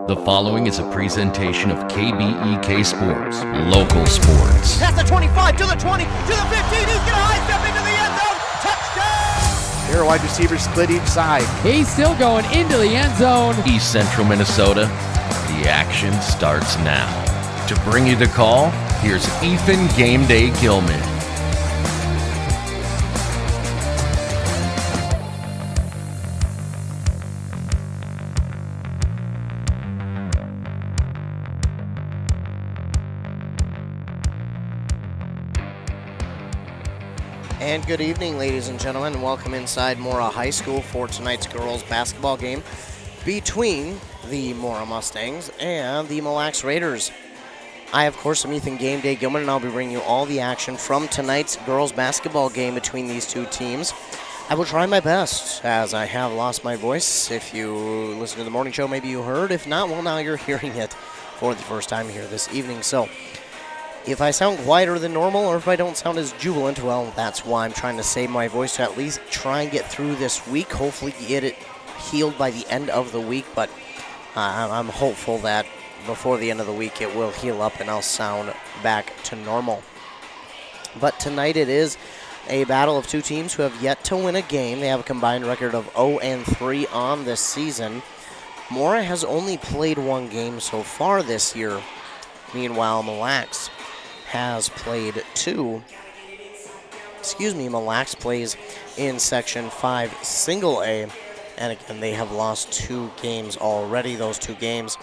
The following is a presentation of KBEK Sports, local sports. Past the 25, to the 20, to the 15, he's going to high step into the end zone, touchdown! Here, wide receivers split each side. He's still going into the end zone. East Central Minnesota, the action starts now. To bring you the call, here's Ethan Game Day Gilman. And good evening, ladies and gentlemen. Welcome inside Mora High School for tonight's girls basketball game between the Mora Mustangs and the Mille Raiders. I, of course, am Ethan Game Day Gilman, and I'll be bringing you all the action from tonight's girls basketball game between these two teams. I will try my best, as I have lost my voice. If you listen to the morning show, maybe you heard. If not, well, now you're hearing it for the first time here this evening. So, if I sound quieter than normal or if I don't sound as jubilant, well, that's why I'm trying to save my voice to at least try and get through this week. Hopefully get it healed by the end of the week, but I'm hopeful that before the end of the week it will heal up and I'll sound back to normal. But tonight it is a battle of two teams who have yet to win a game. They have a combined record of 0-3 on this season. Mora has only played one game so far this year. Meanwhile, Mille has played two. Mille Lacs plays in Section 5 Single A, and again, they have lost two games already. Those two games,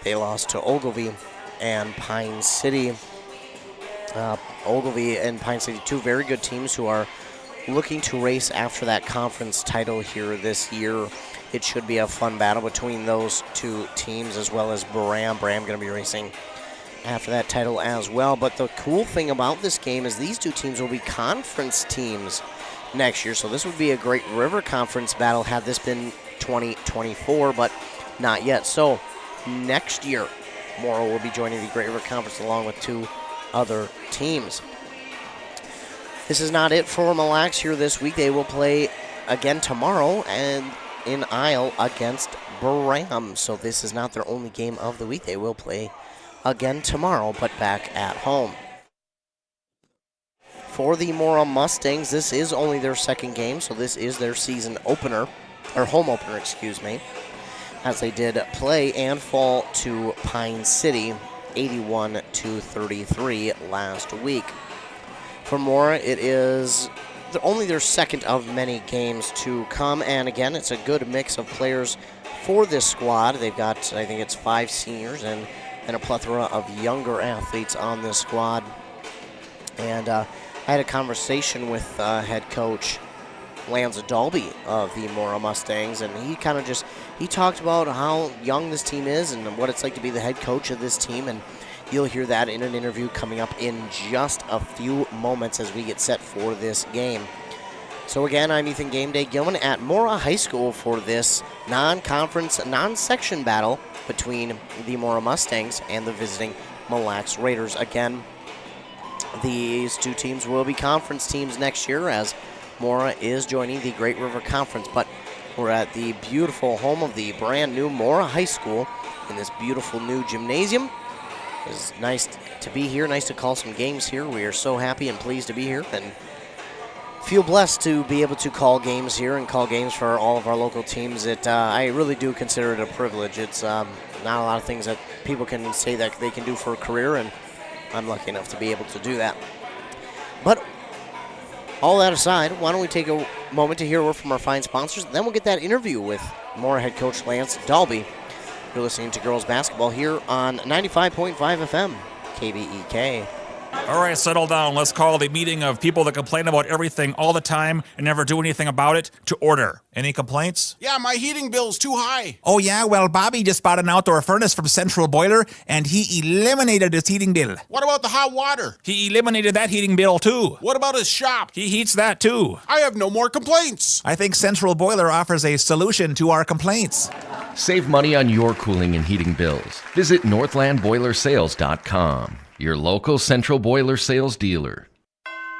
they lost to Ogilvie and Pine City. Ogilvie and Pine City, two very good teams who are looking to race after that conference title here this year. It should be a fun battle between those two teams, as well as Bram. Bram going to be racing after that title as well. But the cool thing about this game is these two teams will be conference teams next year. So this would be a great River Conference battle had this been 2024, but not yet. So next year, Mora will be joining the Great River Conference along with two other teams. This is not it for Mille Lacs here this week. They will play again tomorrow and in Isle against Bram. So this is not their only game of the week. They will play again tomorrow, but back at home. For the Mora Mustangs, this is only their second game, so this is their season opener, or home opener, excuse me, as they did play and fall to Pine City 81-33 last week. For Mora, it is only their second of many games to come, and again, it's a good mix of players for this squad. They've got, I think it's 5 seniors and a plethora of younger athletes on this squad. And I had a conversation with head coach Lance Dalby of the Mora Mustangs, and he kind of he talked about how young this team is and what it's like to be the head coach of this team, and you'll hear that in an interview coming up in just a few moments as we get set for this game. So again, I'm Ethan Game Day Gilman at Mora High School for this non-conference, non-section battle between the Mora Mustangs and the visiting Mille Raiders. Again, these two teams will be conference teams next year as Mora is joining the Great River Conference. But we're at the beautiful home of the brand new Mora High School in this beautiful new gymnasium. It's nice to be here, nice to call some games here. We are so happy and pleased to be here and feel blessed to be able to call games here and call games for all of our local teams. I really do consider it a privilege. It's not a lot of things that people can say that they can do for a career, and I'm lucky enough to be able to do that. But all that aside, why don't we take a moment to hear a word from our fine sponsors, then we'll get that interview with Mora head coach Lance Dalby. You're listening to girls basketball here on 95.5 FM, KBEK. All right, settle down. Let's call the meeting of people that complain about everything all the time and never do anything about it to order. Any complaints? Yeah, my heating bill's too high. Oh, yeah? Well, Bobby just bought an outdoor furnace from Central Boiler, and he eliminated his heating bill. What about the hot water? He eliminated that heating bill, too. What about his shop? He heats that, too. I have no more complaints. I think Central Boiler offers a solution to our complaints. Save money on your cooling and heating bills. Visit northlandboilersales.com, your local Central Boiler sales dealer.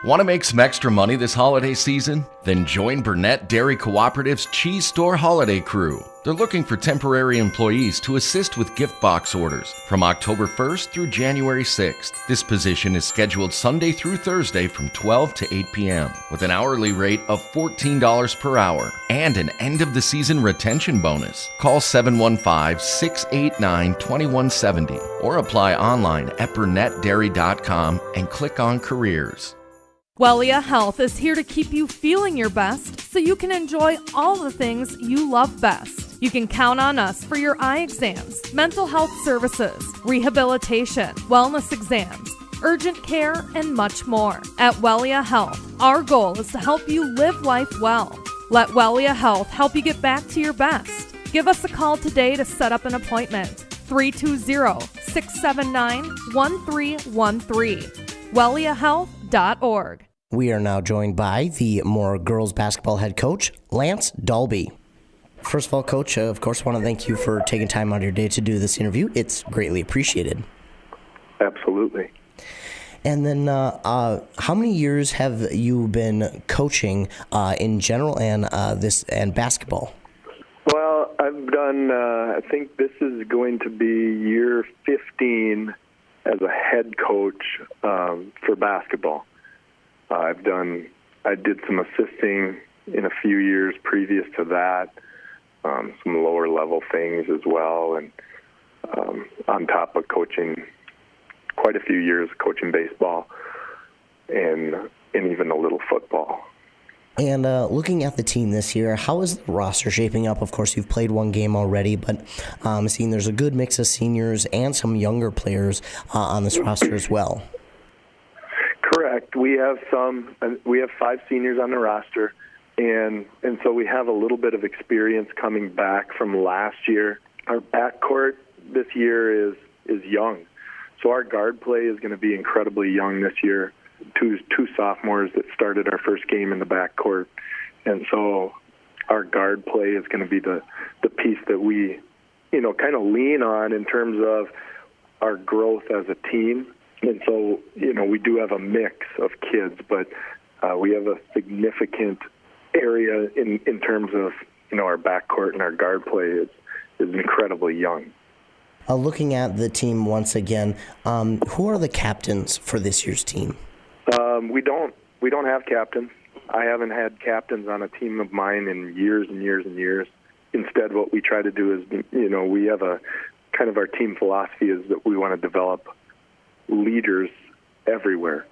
Want to make some extra money this holiday season? Then join Burnett Dairy Cooperative's Cheese Store Holiday Crew. They're looking for temporary employees to assist with gift box orders from October 1st through January 6th. This position is scheduled Sunday through Thursday from 12 to 8 p.m. with an hourly rate of $14 per hour and an end-of-the-season retention bonus. Call 715-689-2170 or apply online at burnettdairy.com and click on Careers. Wellia Health is here to keep you feeling your best so you can enjoy all the things you love best. You can count on us for your eye exams, mental health services, rehabilitation, wellness exams, urgent care, and much more. At Wellia Health, our goal is to help you live life well. Let Wellia Health help you get back to your best. Give us a call today to set up an appointment. 320-679-1313. WelliaHealth.org. We are now joined by the Mora girls basketball head coach, Lance Dalby. First of all, Coach, of course, I want to thank you for taking time out of your day to do this interview. It's greatly appreciated. Absolutely. And then, how many years have you been coaching in general and basketball? Well, I've done. I think this is going to be year 15 as a head coach for basketball. I did some assisting in a few years previous to that, some lower level things as well, and on top of coaching quite a few years, coaching baseball and even a little football. And looking at the team this year, how is the roster shaping up? Of course, you've played one game already, but seeing there's a good mix of seniors and some younger players on this roster as well. Correct. We have 5 seniors on the roster, and so we have a little bit of experience coming back from last year. Our backcourt this year is young, so our guard play is going to be incredibly young this year. Two sophomores that started our first game in the backcourt, and so our guard play is going to be the piece that we, kind of lean on in terms of our growth as a team. And so, we do have a mix of kids, but we have a significant area in terms of, our backcourt and our guard play is incredibly young. Looking at the team once again, who are the captains for this year's team? We don't have captains. I haven't had captains on a team of mine in years and years and years. Instead, what we try to do is, we have a kind of our team philosophy is that we want to develop leaders everywhere.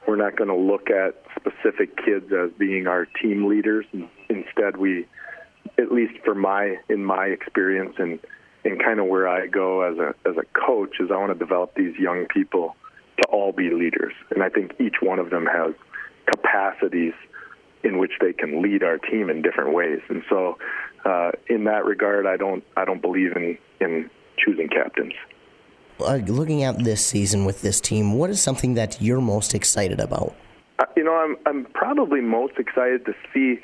We're not going to look at specific kids as being our team leaders. Instead, we, at least in my experience and kind of where I go as a coach, is I want to develop these young people to all be leaders. And I think each one of them has capacities in which they can lead our team in different ways. And so in that regard, I don't believe in choosing captains. Looking at this season with this team, what is something that you're most excited about? I'm probably most excited to see,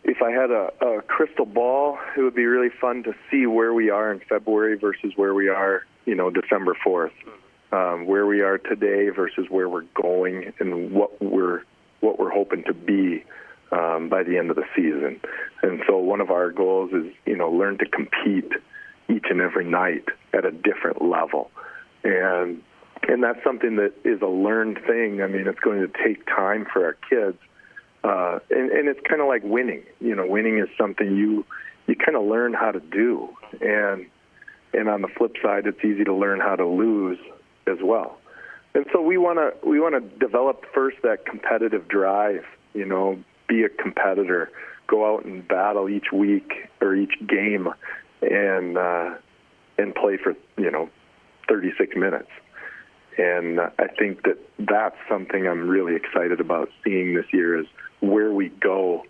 if I had a crystal ball, it would be really fun to see where we are in February versus where we are, December 4th. Where we are today versus where we're going and what we're hoping to be by the end of the season. And so one of our goals is, learn to compete each and every night at a different level. And that's something that is a learned thing. I mean, it's going to take time for our kids. And it's kind of like winning. Winning is something you kind of learn how to do. And on the flip side, it's easy to learn how to lose as well. And so we want to develop first that competitive drive, be a competitor, go out and battle each week or each game and play for, 36 minutes. And I think that's something I'm really excited about seeing this year is where we go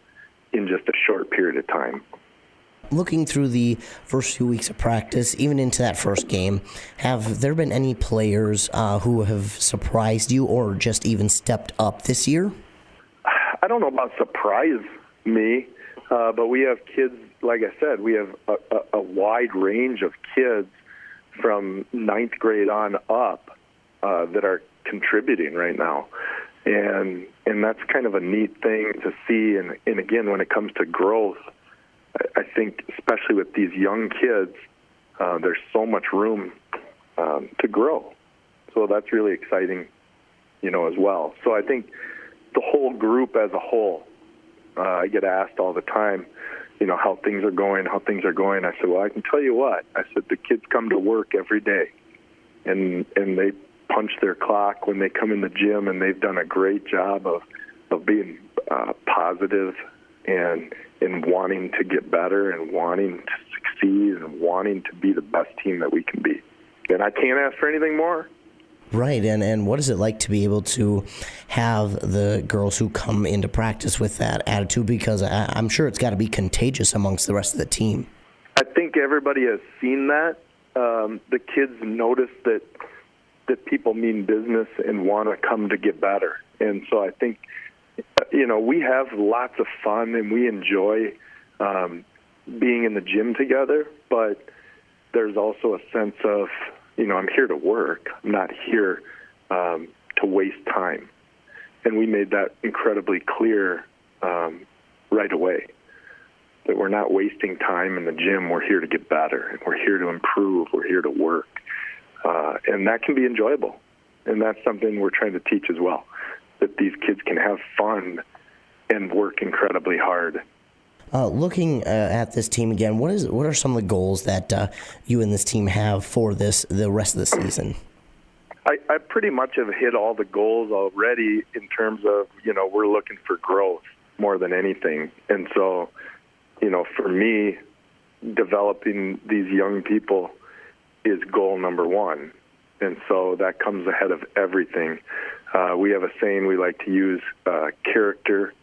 in just a short period of time. Looking through the first few weeks of practice, even into that first game, have there been any players who have surprised you or just even stepped up this year? I don't know about surprise me, but we have kids, like I said, we have a wide range of kids from 9th grade on up that are contributing right now. And that's kind of a neat thing to see. And again, when it comes to growth, I think especially with these young kids, there's so much room to grow. So that's really exciting, as well. So I think the whole group as a whole, I get asked all the time, how things are going. I said, well, I can tell you what. I said, the kids come to work every day, and they punch their clock when they come in the gym, and they've done a great job of being positive and wanting to get better and wanting to succeed and wanting to be the best team that we can be. And I can't ask for anything more. Right, and what is it like to be able to have the girls who come into practice with that attitude? Because I'm sure it's got to be contagious amongst the rest of the team. I think everybody has seen that. The kids notice that people mean business and want to come to get better. And so I think, we have lots of fun and we enjoy being in the gym together, but there's also a sense of, I'm here to work. I'm not here to waste time. And we made that incredibly clear right away, that we're not wasting time in the gym. We're here to get better, and we're here to improve. We're here to work. And that can be enjoyable. And that's something we're trying to teach as well, that these kids can have fun and work incredibly hard. Looking at this team again, what are some of the goals that you and this team have for the rest of the season? I pretty much have hit all the goals already in terms of, we're looking for growth more than anything. And so, for me, developing these young people is goal number one. And so that comes ahead of everything. We have a saying we like to use, character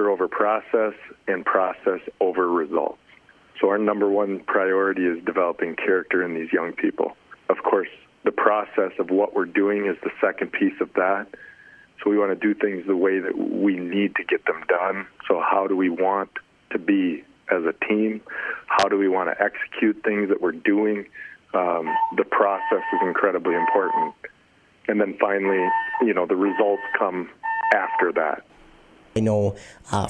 over process and process over results. So our number one priority is developing character in these young people. Of course, the process of what we're doing is the second piece of that. So we want to do things the way that we need to get them done. So how do we want to be as a team? How do we want to execute things that we're doing? The process is incredibly important. And then finally, the results come after that. I know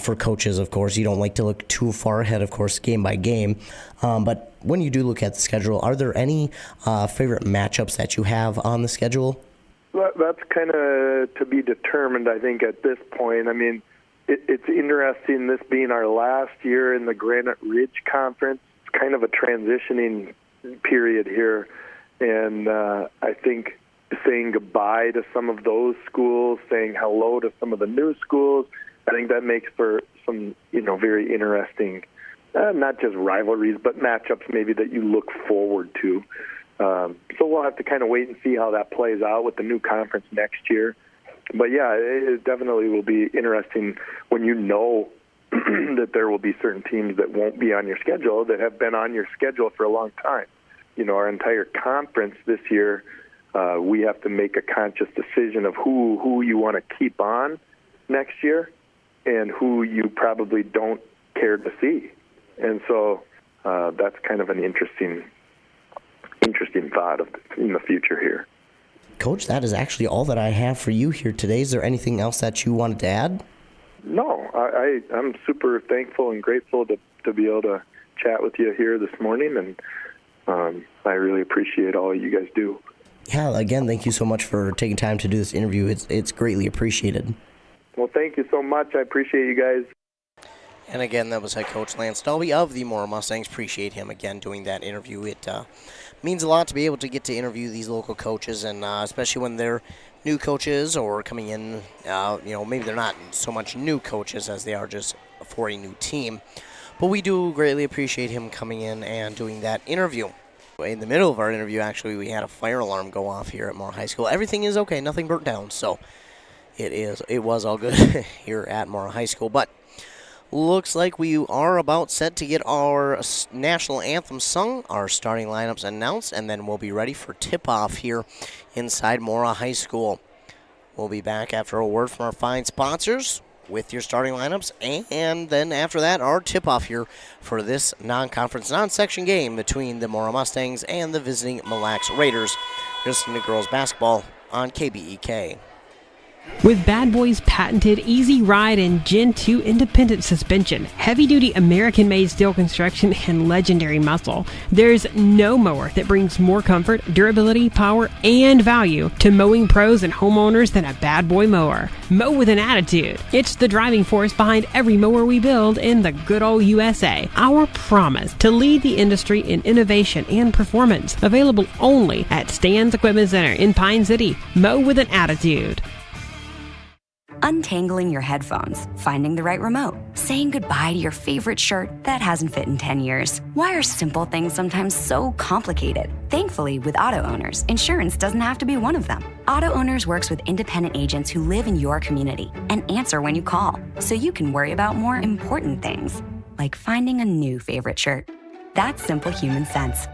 for coaches, of course, you don't like to look too far ahead, of course, game by game. But when you do look at the schedule, are there any favorite matchups that you have on the schedule? That's kind of to be determined, I think, at this point. I mean, it's interesting, this being our last year in the Granite Ridge Conference. It's kind of a transitioning period here. And I think saying goodbye to some of those schools, saying hello to some of the new schools, I think that makes for some, very interesting, not just rivalries, but matchups maybe that you look forward to. So we'll have to kind of wait and see how that plays out with the new conference next year. But, yeah, it definitely will be interesting when that there will be certain teams that won't be on your schedule that have been on your schedule for a long time. Our entire conference this year, we have to make a conscious decision of who you want to keep on next year and who you probably don't care to see. And so that's kind of an interesting thought in the future here. Coach, that is actually all that I have for you here today. Is there anything else that you wanted to add? No, I'm super thankful and grateful to be able to chat with you here this morning, and I really appreciate all you guys do. Yeah, again, thank you so much for taking time to do this interview. It's greatly appreciated. Well, thank you so much. I appreciate you guys. And again, that was head coach Lance Dalby of the Mora Mustangs. Appreciate him again doing that interview. It means a lot to be able to get to interview these local coaches, and especially when they're new coaches or coming in, maybe they're not so much new coaches as they are just for a new team. But we do greatly appreciate him coming in and doing that interview. In the middle of our interview, actually, we had a fire alarm go off here at Mora High School. Everything is okay, nothing burnt down, so it was all good here at Mora High School. But looks like we are about set to get our national anthem sung, our starting lineups announced, and then we'll be ready for tip-off here inside Mora High School. We'll be back after a word from our fine sponsors with your starting lineups, and then after that, our tip-off here for this non-conference, non-section game between the Mora Mustangs and the visiting Mille Lacs Raiders. You're listening to girls basketball on KBEK. With Bad Boy's patented Easy Ride and Gen 2 independent suspension, heavy-duty American-made steel construction, and legendary muscle, there's no mower that brings more comfort, durability, power, and value to mowing pros and homeowners than a Bad Boy mower. Mow with an attitude. It's the driving force behind every mower we build in the good old USA. Our promise to lead the industry in innovation and performance. Available only at Stan's Equipment Center in Pine City. Mow with an attitude. Untangling your headphones, finding the right remote, saying goodbye to your favorite shirt that hasn't fit in 10 years. Why are simple things sometimes so complicated? Thankfully, with Auto Owners, insurance doesn't have to be one of them. Auto Owners works with independent agents who live in your community and answer when you call, so you can worry about more important things, like finding a new favorite shirt. That's simple human sense.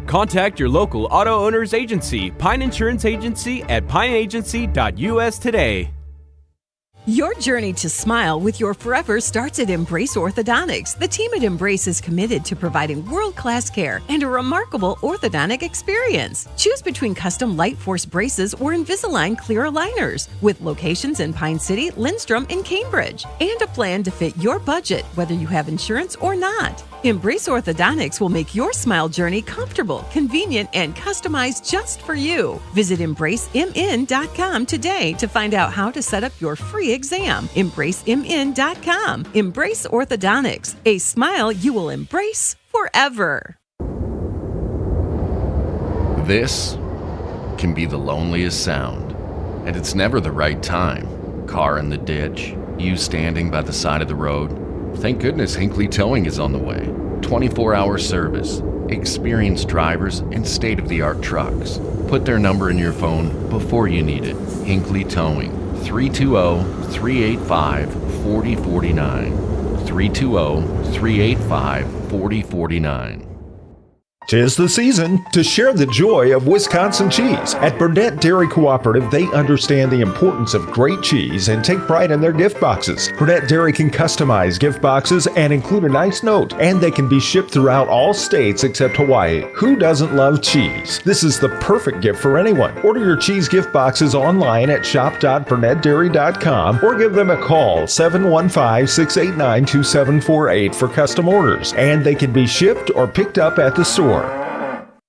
Contact your local Auto Owners agency, Pine Insurance Agency at pineagency.us today. Your journey to smile with your forever starts at Embrace Orthodontics. The team at Embrace is committed to providing world-class care and a remarkable orthodontic experience. Choose between custom Light Force braces or Invisalign clear aligners with locations in Pine City, Lindstrom, and Cambridge, and a plan to fit your budget, whether you have insurance or not. Embrace Orthodontics will make your smile journey comfortable, convenient, and customized just for you. Visit EmbraceMN.com today to find out how to set up your free exam. EmbraceMN.com. Embrace Orthodontics. A smile you will embrace forever. This can be the loneliest sound, and it's never the right time. Car in the ditch, you standing by the side of the road. Thank goodness Hinckley Towing is on the way. 24-hour service, experienced drivers, and state-of-the-art trucks. Put their number in your phone before you need it. Hinckley Towing, 320-385-4049. 320-385-4049. 'Tis the season to share the joy of Wisconsin cheese. At Burnett Dairy Cooperative, they understand the importance of great cheese and take pride in their gift boxes. Burnett Dairy can customize gift boxes and include a nice note, and they can be shipped throughout all states except Hawaii. Who doesn't love cheese? This is the perfect gift for anyone. Order your cheese gift boxes online at shop.burnettdairy.com or give them a call, 715-689-2748 for custom orders, and they can be shipped or picked up at the store.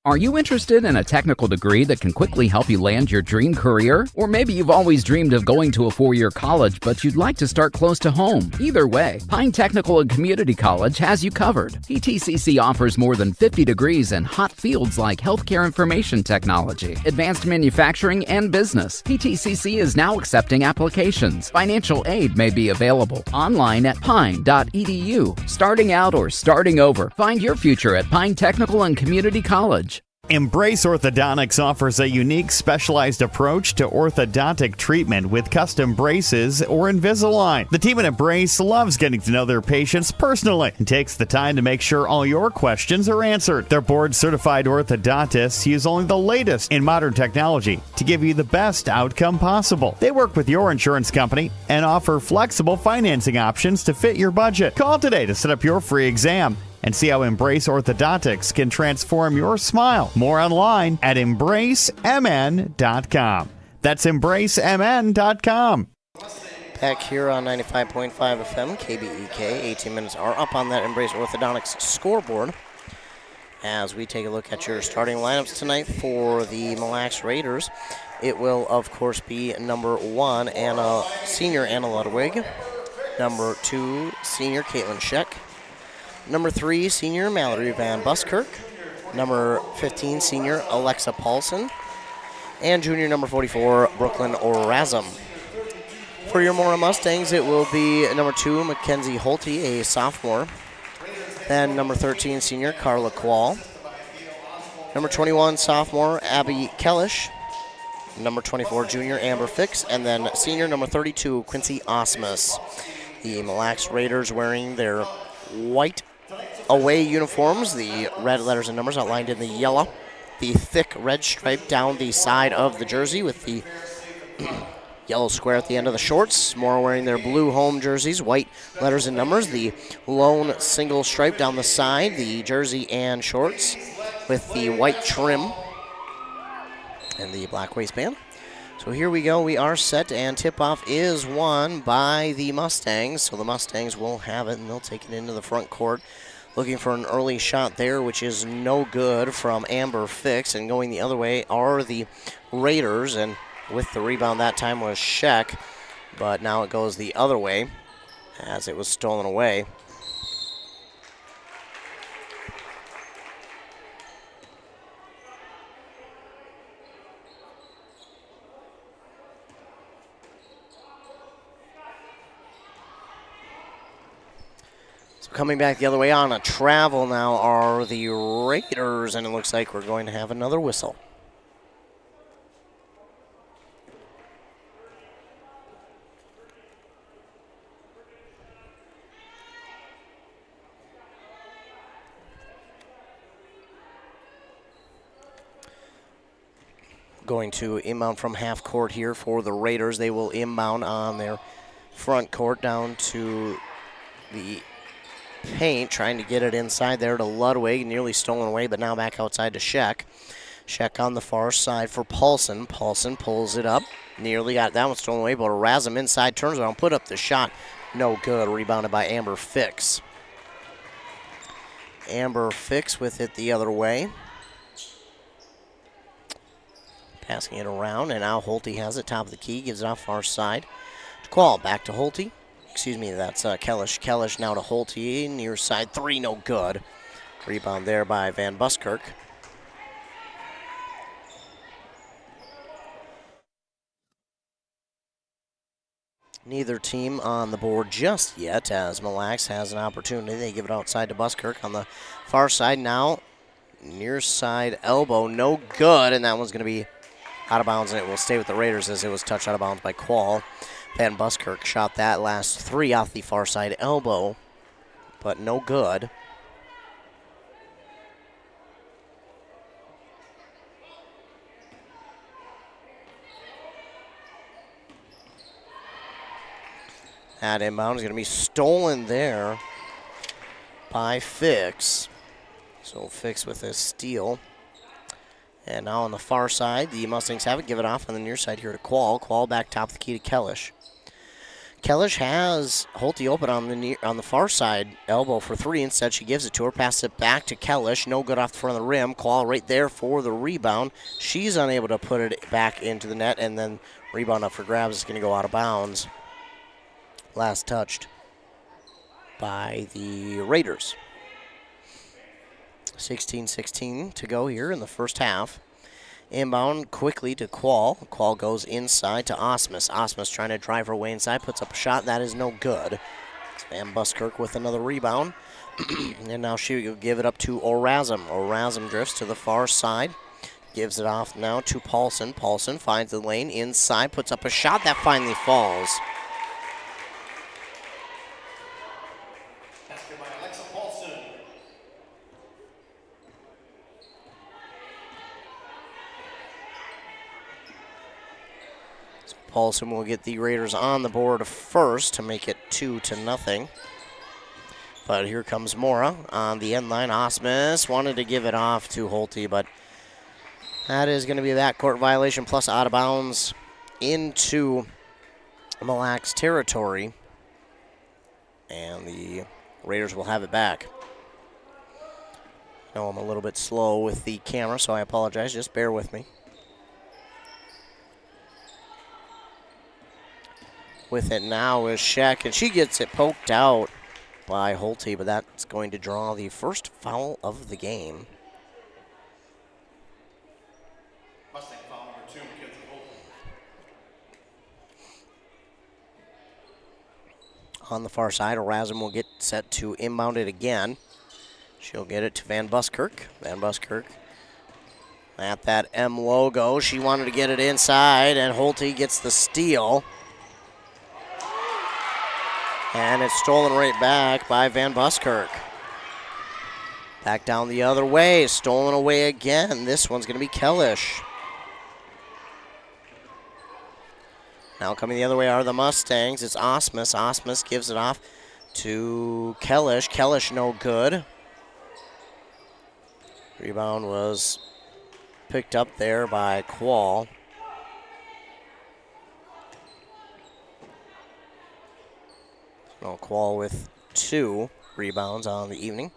Are you interested in a technical degree that can quickly help you land your dream career? Or maybe you've always dreamed of going to a 4-year college, but you'd like to start close to home. Either way, Pine Technical and Community College has you covered. PTCC offers more than 50 degrees in hot fields like healthcare information technology, advanced manufacturing, and business. PTCC is now accepting applications. Financial aid may be available online at pine.edu. Starting out or starting over, find your future at Pine Technical and Community College. Embrace Orthodontics offers a unique specialized approach to orthodontic treatment with custom braces or Invisalign. The team at Embrace loves getting to know their patients personally and takes the time to make sure all your questions are answered. Their board-certified orthodontists use only the latest in modern technology to give you the best outcome possible. They work with your insurance company and offer flexible financing options to fit your budget. Call today to set up your free exam and see how Embrace Orthodontics can transform your smile. More online at embracemn.com. That's embracemn.com. Back here on 95.5 FM, KBEK. 18 minutes are up on that Embrace Orthodontics scoreboard as we take a look at your starting lineups tonight for the Mille Raiders. It will, of course, be number 1, senior Anna Ludwig. Number 2, senior Caitlin Scheck. Number 3, senior Mallory Van Buskirk. Number 15, senior Alexa Paulson. And junior number 44, Brooklyn Razum. For your Mora Mustangs, it will be number 2, Mackenzie Holte, a sophomore. Then number 13, senior Carla Quall. Number 21, sophomore Abby Kellish. Number 24, junior Amber Fix. And then senior number 32, Quincy Osmus. The Mille Raiders wearing their white away uniforms, the red letters and numbers outlined in the yellow, the thick red stripe down the side of the jersey with the yellow square at the end of the shorts. Mora wearing their blue home jerseys, white letters and numbers, the lone single stripe down the side, the jersey and shorts with the white trim and the black waistband. So here we go. We are set, and tip-off is won by the Mustangs. So the Mustangs will have it, and they'll take it into the front court. Looking for an early shot there, which is no good from Amber Fix. And going the other way are the Raiders, and with the rebound that time was Sheck. But now it goes the other way as it was stolen away. Coming back the other way on a travel now are the Raiders, and it looks like we're going to have another whistle. Going to inbound from half court here for the Raiders. They will inbound on their front court down to the paint, trying to get it inside there to Ludwig, nearly stolen away, but now back outside to Sheck. Sheck on the far side for Paulson. Paulson pulls it up, nearly got that one stolen away, but Erasm inside, turns around, put up the shot, no good, rebounded by Amber Fix. Amber Fix with it the other way. Passing it around, and now Holte has it, top of the key, gives it off far side. To Qual, back to Holte. Excuse me, that's Kellish. Kellish now to Holte, near side three, no good. Rebound there by Van Buskirk. Neither team on the board just yet, as Mille Lacs has an opportunity. They give it outside to Buskirk on the far side now. Near side elbow, no good, and that one's going to be out of bounds, and it will stay with the Raiders as it was touched out of bounds by Qual. Van Buskirk shot that last three off the far side elbow, but no good. That inbound is going to be stolen there by Fix. So Fix with a steal. And now on the far side, the Mustangs have it. Give it off on the near side here to Qual. Qual back top of the key to Kellish. Kellish has Holte open on the far side elbow for three. Instead, she gives it to her. Passes it back to Kellish. No good off the front of the rim. Qual right there for the rebound. She's unable to put it back into the net, and then rebound up for grabs is going to go out of bounds. Last touched by the Raiders. 16-16 to go here in the first half. Inbound quickly to Qual. Qual goes inside to Osmus. Osmus trying to drive her way inside, puts up a shot. That is no good. It's Van Buskirk with another rebound. And now she will give it up to Erasm. Erasm drifts to the far side. Gives it off now to Paulson. Paulson finds the lane inside, puts up a shot that finally falls. Paulson will get the Raiders on the board first to make it 2-0. But here comes Mora on the end line. Osmus wanted to give it off to Holte, but that is going to be a backcourt violation plus out of bounds into Mille Lacs territory. And the Raiders will have it back. I know I'm a little bit slow with the camera, so I apologize. Just bear with me. With it now is Sheck, and she gets it poked out by Holte, but that's going to draw the first foul of the game. Mustang foul number 2, Mackenzie Holte. On the far side, Erasm will get set to inbound it again. She'll get it to Van Buskirk. Van Buskirk at that M logo. She wanted to get it inside, and Holte gets the steal. And it's stolen right back by Van Buskirk. Back down the other way, stolen away again. This one's going to be Kellish. Now coming the other way are the Mustangs. It's Osmus. Osmus gives it off to Kellish. Kellish no good. Rebound was picked up there by Qual. Well, Qual with 2 rebounds on the evening.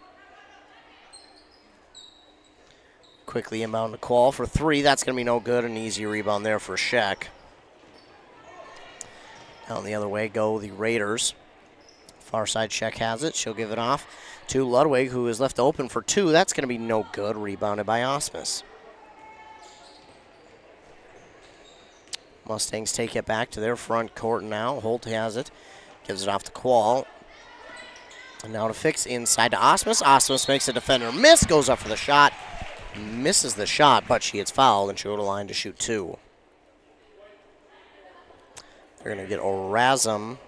Quickly inbound to Qual for 3. That's going to be no good. An easy rebound there for Sheck. Down the other way go the Raiders. Far side, Sheck has it. She'll give it off to Ludwig, who is left open for 2. That's going to be no good. Rebounded by Osmus. Mustangs take it back to their front court now. Holt has it. Gives it off to Qual. And now to Fix inside to Osmus. Osmus makes a defender miss. Goes up for the shot. Misses the shot, but she gets fouled, and she'll go to the line to shoot 2. They're going to get Orazum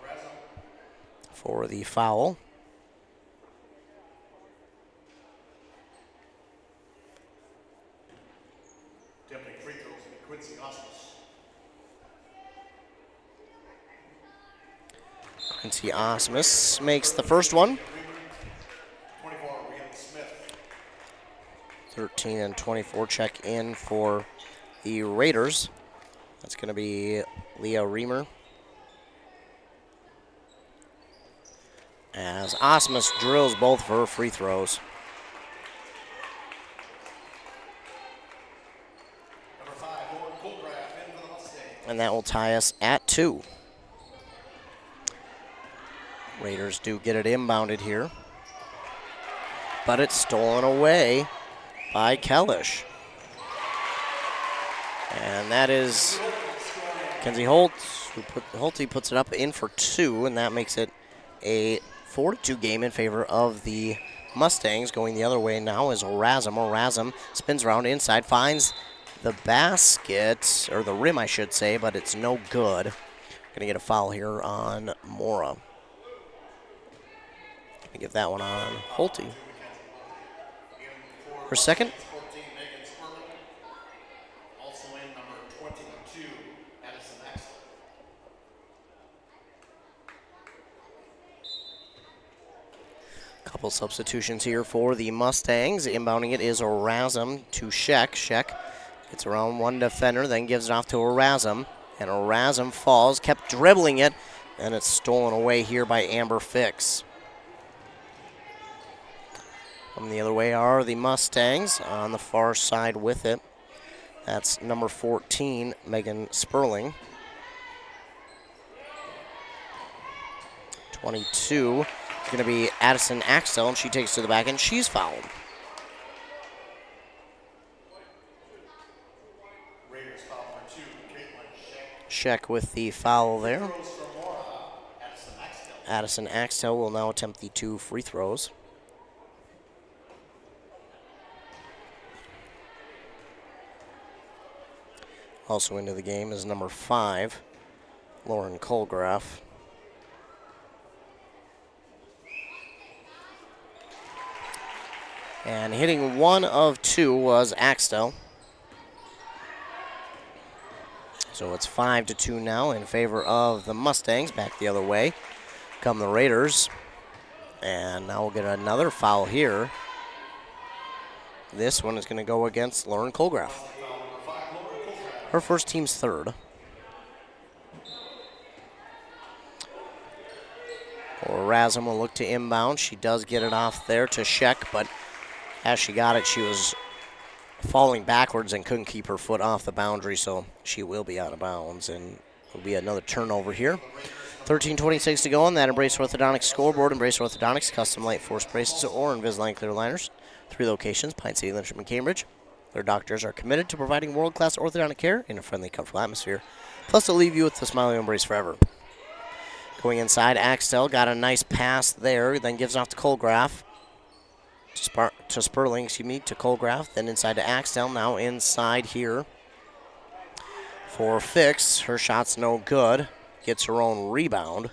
for the foul. Attempting free throws will be Quincy Osmus. Quincy Osmus makes the first one. 24, Rhiannon Smith. 13 and 24 check in for the Raiders. That's going to be Leah Reamer. As Osmus drills both of her free throws. Number 5, Lauren Colgraf in for the Mustangs. And that will tie us at 2. Raiders do get it inbounded here. But it's stolen away by Kellish. And that is Kenzie Holt. Holte puts it up in for 2, and that makes it a 4-2 game in favor of the Mustangs. Going the other way now is Orazum. Orazum spins around inside, finds the basket, or the rim I should say, but it's no good. Going to get a foul here on Mora. Going to give that one on Holte. Her second. 14, Megan Sperling. Also in number 22, Addison Axel. Couple substitutions here for the Mustangs. Inbounding it is Orazum to Sheck. Sheck gets around one defender, then gives it off to Orazum. And Orazum falls, kept dribbling it, and it's stolen away here by Amber Fix. From the other way are the Mustangs on the far side with it. That's number 14, Megan Sperling. 22 is going to be Addison Axel, and she takes to the back, and she's fouled. Raiders foul number 2, Caitlin Sheck. Sheck with the foul there. Throws from Mora, Addison Axel. Addison Axel will now attempt the 2 free throws. Also into the game is number 5, Lauren Colgraf. And hitting 1 of 2 was Axtell. So it's 5-2 now in favor of the Mustangs. Back the other way come the Raiders. And now we'll get another foul here. This one is going to go against Lauren Colgraf. Her first team's third. Orazum will look to inbound. She does get it off there to Sheck, but as she got it, she was falling backwards and couldn't keep her foot off the boundary, so she will be out of bounds, and will be another turnover here. 13:26 to go on that Embrace Orthodontics scoreboard. Embrace Orthodontics, custom light force braces or Invisalign clear aligners. 3 locations, Pine City, Lynchburg, and Cambridge. Their doctors are committed to providing world-class orthodontic care in a friendly, comfortable atmosphere. Plus, they'll leave you with the smile you'll embrace forever. Going inside, Axtell got a nice pass there, then gives it off to Colgraf. To Sperling, to Colgraf, then inside to Axtell. Now inside here for Fix. Her shot's no good. Gets her own rebound.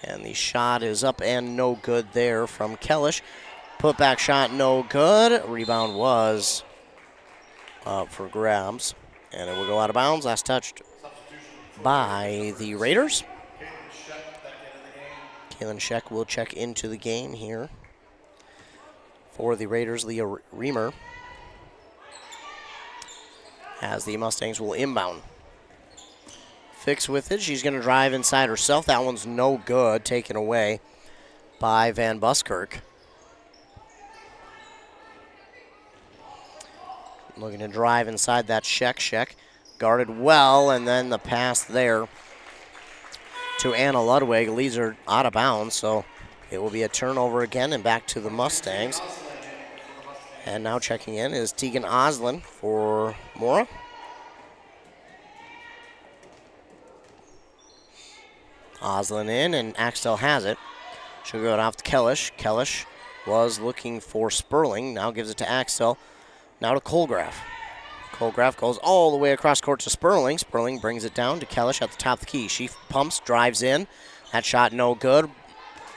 And the shot is up and no good there from Kellish. Put back shot, no good. Rebound was up for grabs. And it will go out of bounds. Last touched by the Raiders. Kaylin Sheck will check into the game here. For the Raiders, Leah Reamer. As the Mustangs will inbound. fix with it. She's going to drive inside herself. That one's no good, taken away by Van Buskirk. Looking to drive inside that Sheck. Guarded well, and then the pass there to Anna Ludwig leads her out of bounds, so it will be a turnover again and back to the Mustangs. And now checking in is Tegan Oslin for Mora. Oslin in, and Axtell has it. She'll go it off to Kellish. Kellish was looking for Sperling, now gives it to Axtell. Now to Colgraf. Colgraf goes all the way across court to Sperling. Sperling brings it down to Kellish at the top of the key. She pumps, drives in. That shot no good.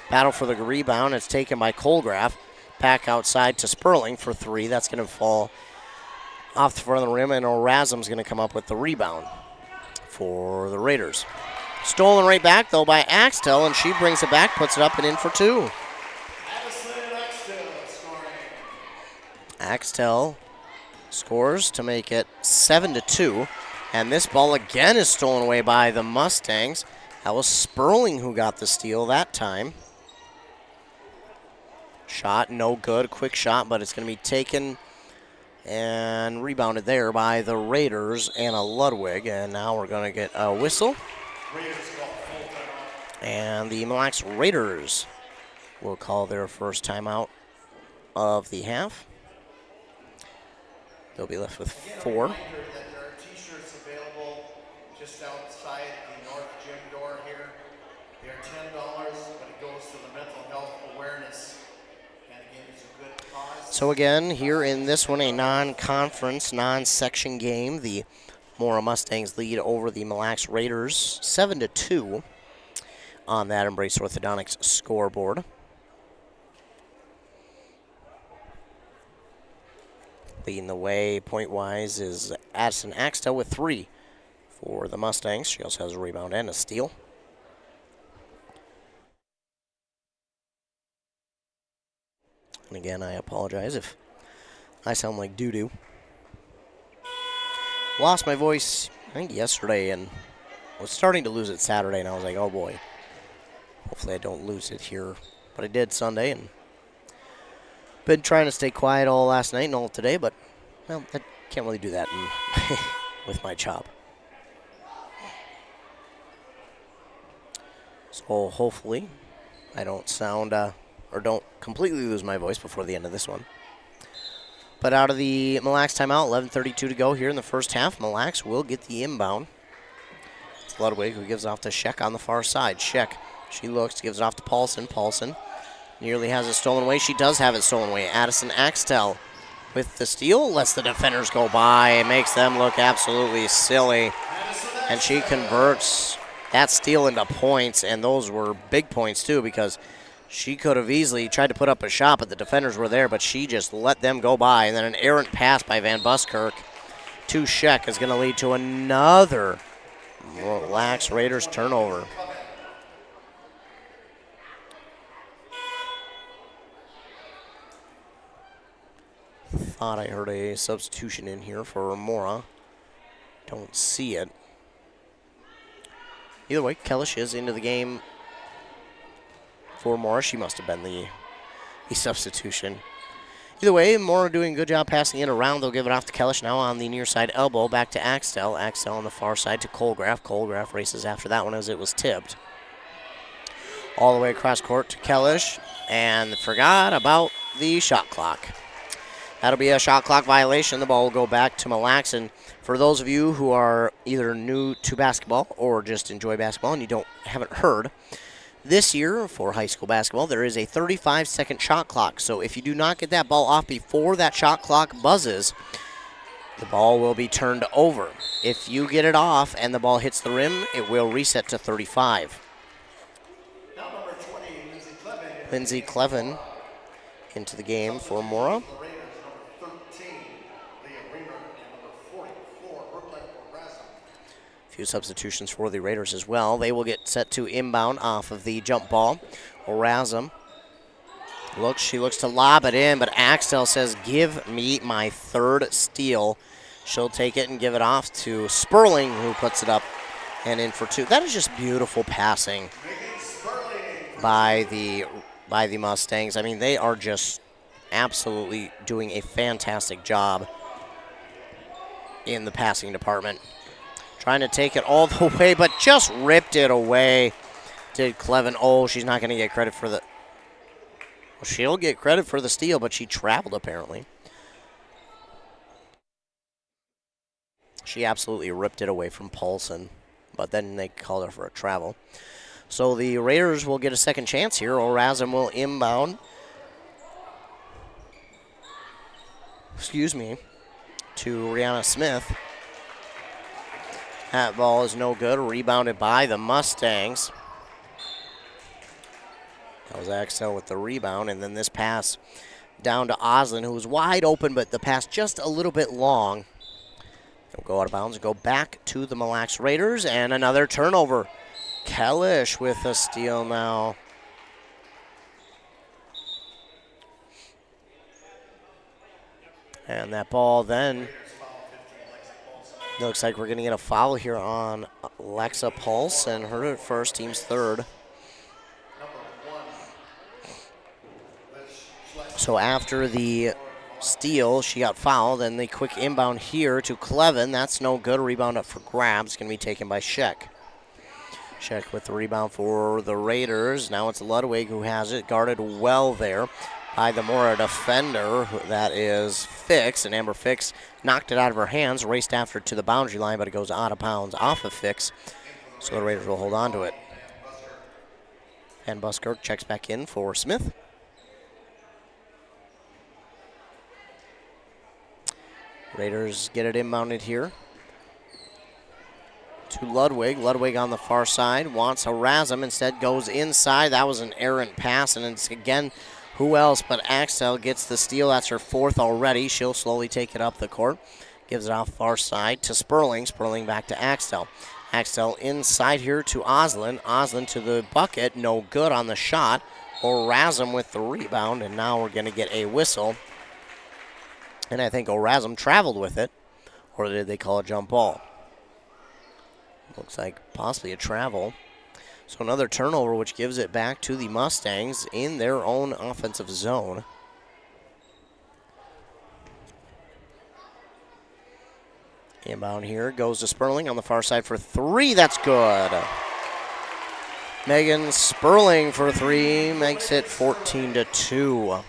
Battle for the rebound. It's taken by Colgraf. Back outside to Sperling for three. That's going to fall off the front of the rim, and O'Razum's going to come up with the rebound for the Raiders. Stolen right back, though, by Axtell, and she brings it back, puts it up and in for two. Axtell scores to make it 7-2, and this ball again is stolen away by the Mustangs. That was Sperling who got the steal that time. Shot no good, quick shot, but it's going to be taken and rebounded there by the Raiders, Anna Ludwig, and now we're going to get a whistle. And the Mille Lacs Raiders will call their first timeout of the half. They'll be left with 4. There are T-shirts available just outside the north gym door here. They are $10, but it goes to the mental health awareness. And again, it's a good cause. So again, here in this one, a non-conference, non-section game, the Mora Mustangs lead over the Mille Lacs Raiders 7-2 on that Embrace Orthodontics scoreboard. Leading the way point-wise is Addison Axtell with 3 for the Mustangs. She also has a rebound and a steal. And again, I apologize if I sound like doo-doo. Lost my voice, I think, yesterday, and was starting to lose it Saturday, and I was like, oh boy, hopefully I don't lose it here. But I did Sunday, and been trying to stay quiet all last night and all today, but, well, I can't really do that with my job. So hopefully I don't sound, or don't completely lose my voice before the end of this one. But out of the Mille Lacs timeout, 11:32 to go here in the first half. Mille Lacs will get the inbound. It's Ludwig who gives off to Sheck on the far side. Sheck, she looks, gives it off to Paulson. Paulson nearly has it stolen away. She does have it stolen away. Addison Axtell with the steal. Lets the defenders go by. It makes them look absolutely silly. And she converts that steal into points, and those were big points too, because she could have easily tried to put up a shot, but the defenders were there, but she just let them go by. And then an errant pass by Van Buskirk to Sheck is going to lead to another Mille Lacs Raiders turnover. Thought I heard a substitution in here for Mora. Don't see it. Either way, Kellish is into the game for Mora. She must have been the substitution. Either way, Mora doing a good job passing it around. They'll give it off to Kellish now on the near side elbow. Back to Axtell. Axtell on the far side to Colgraf. Colgraf races after that one as it was tipped. All the way across court to Kellish. And forgot about the shot clock. That'll be a shot clock violation. The ball will go back to Mille Lacs. And for those of you who are either new to basketball or just enjoy basketball and you haven't heard, this year for high school basketball, there is a 35-second shot clock. So if you do not get that ball off before that shot clock buzzes, the ball will be turned over. If you get it off and the ball hits the rim, it will reset to 35. Now number 20, Lindsay Clevin into the game for Mora. Few substitutions for the Raiders as well. They will get set to inbound off of the jump ball. O'Razum she looks to lob it in, but Axtell says, give me my third steal. She'll take it and give it off to Sperling, who puts it up and in for 2. That is just beautiful passing by the Mustangs. I mean, they are just absolutely doing a fantastic job in the passing department. Trying to take it all the way, but just ripped it away. Did Clevin. Oh, she's not going to get credit for the... Well, she'll get credit for the steal, but she traveled apparently. She absolutely ripped it away from Paulson, but then they called her for a travel. So the Raiders will get a second chance here. O'Razum will inbound. To Rihanna Smith. That ball is no good. Rebounded by the Mustangs. That was Axel with the rebound. And then this pass down to Oslin, who was wide open, but the pass just a little bit long. It'll go out of bounds and go back to the Mille Lacs Raiders. And another turnover. Kellish with a steal now. And that ball then, looks like we're going to get a foul here on Lexa Pulse, and her first, team's third. So after the steal, she got fouled, and the quick inbound here to Clevin. That's no good. Rebound up for grabs. Going to be taken by Sheck. Sheck with the rebound for the Raiders. Now it's Ludwig who has it, guarded well there by the Mora defender. That is Fix, and Amber Fix knocked it out of her hands, raced after it to the boundary line, but it goes out of bounds off of Fix, so the Raiders will hold on to it. And Buskirk checks back in for Smith. Raiders get it inbounded here to Ludwig. Ludwig on the far side wants O'Razum, instead goes inside. That was an errant pass, and it's again, who else but Axel gets the steal. That's her fourth already. She'll slowly take it up the court. Gives it off far side to Sperling. Sperling back to Axel. Axel inside here to Oslin. Oslin to the bucket. No good on the shot. O'Razum with the rebound, and now we're going to get a whistle. And I think O'Razum traveled with it. Or did they call a jump ball? Looks like possibly a travel. So another turnover, which gives it back to the Mustangs in their own offensive zone. Inbound here goes to Sperling on the far side for 3. That's good. Megan Sperling for 3 makes it 14-2.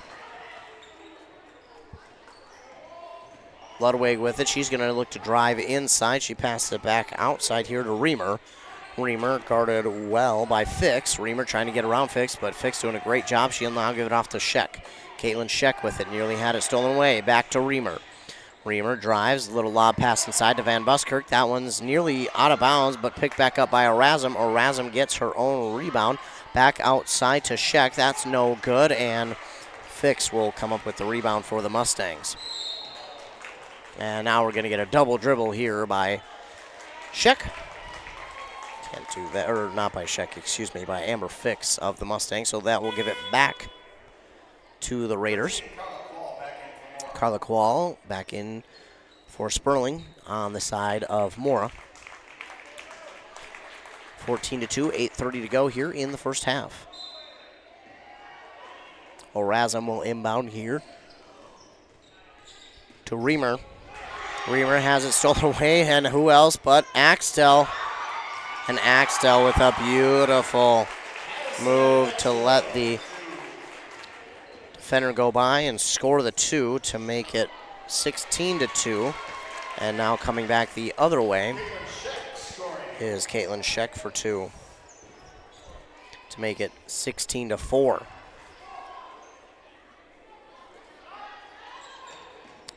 Ludwig with it. She's going to look to drive inside. She passes it back outside here to Reamer. Reamer guarded well by Fix. Reamer trying to get around Fix, but Fix doing a great job. She'll now give it off to Sheck. Caitlin Sheck with it. Nearly had it stolen away. Back to Reamer. Reamer drives. Little lob pass inside to Van Buskirk. That one's nearly out of bounds, but picked back up by O'Razum. O'Razum gets her own rebound. Back outside to Sheck. That's no good, and Fix will come up with the rebound for the Mustangs. And now we're going to get a double dribble here by Sheck. Can't do that, or not by Sheck, excuse me, by Amber Fix of the Mustangs. So that will give it back to the Raiders. Carla Quall back in for Sperling on the side of Mora. 14-2, 8:30 to go here in the first half. O'Razum will inbound here to Reamer. Reamer has it stolen away, and who else but Axtell. And Axtell with a beautiful move to let the defender go by and score the 2 to make it 16-2. And now coming back the other way is Caitlin Sheck for 2 to make it 16-4.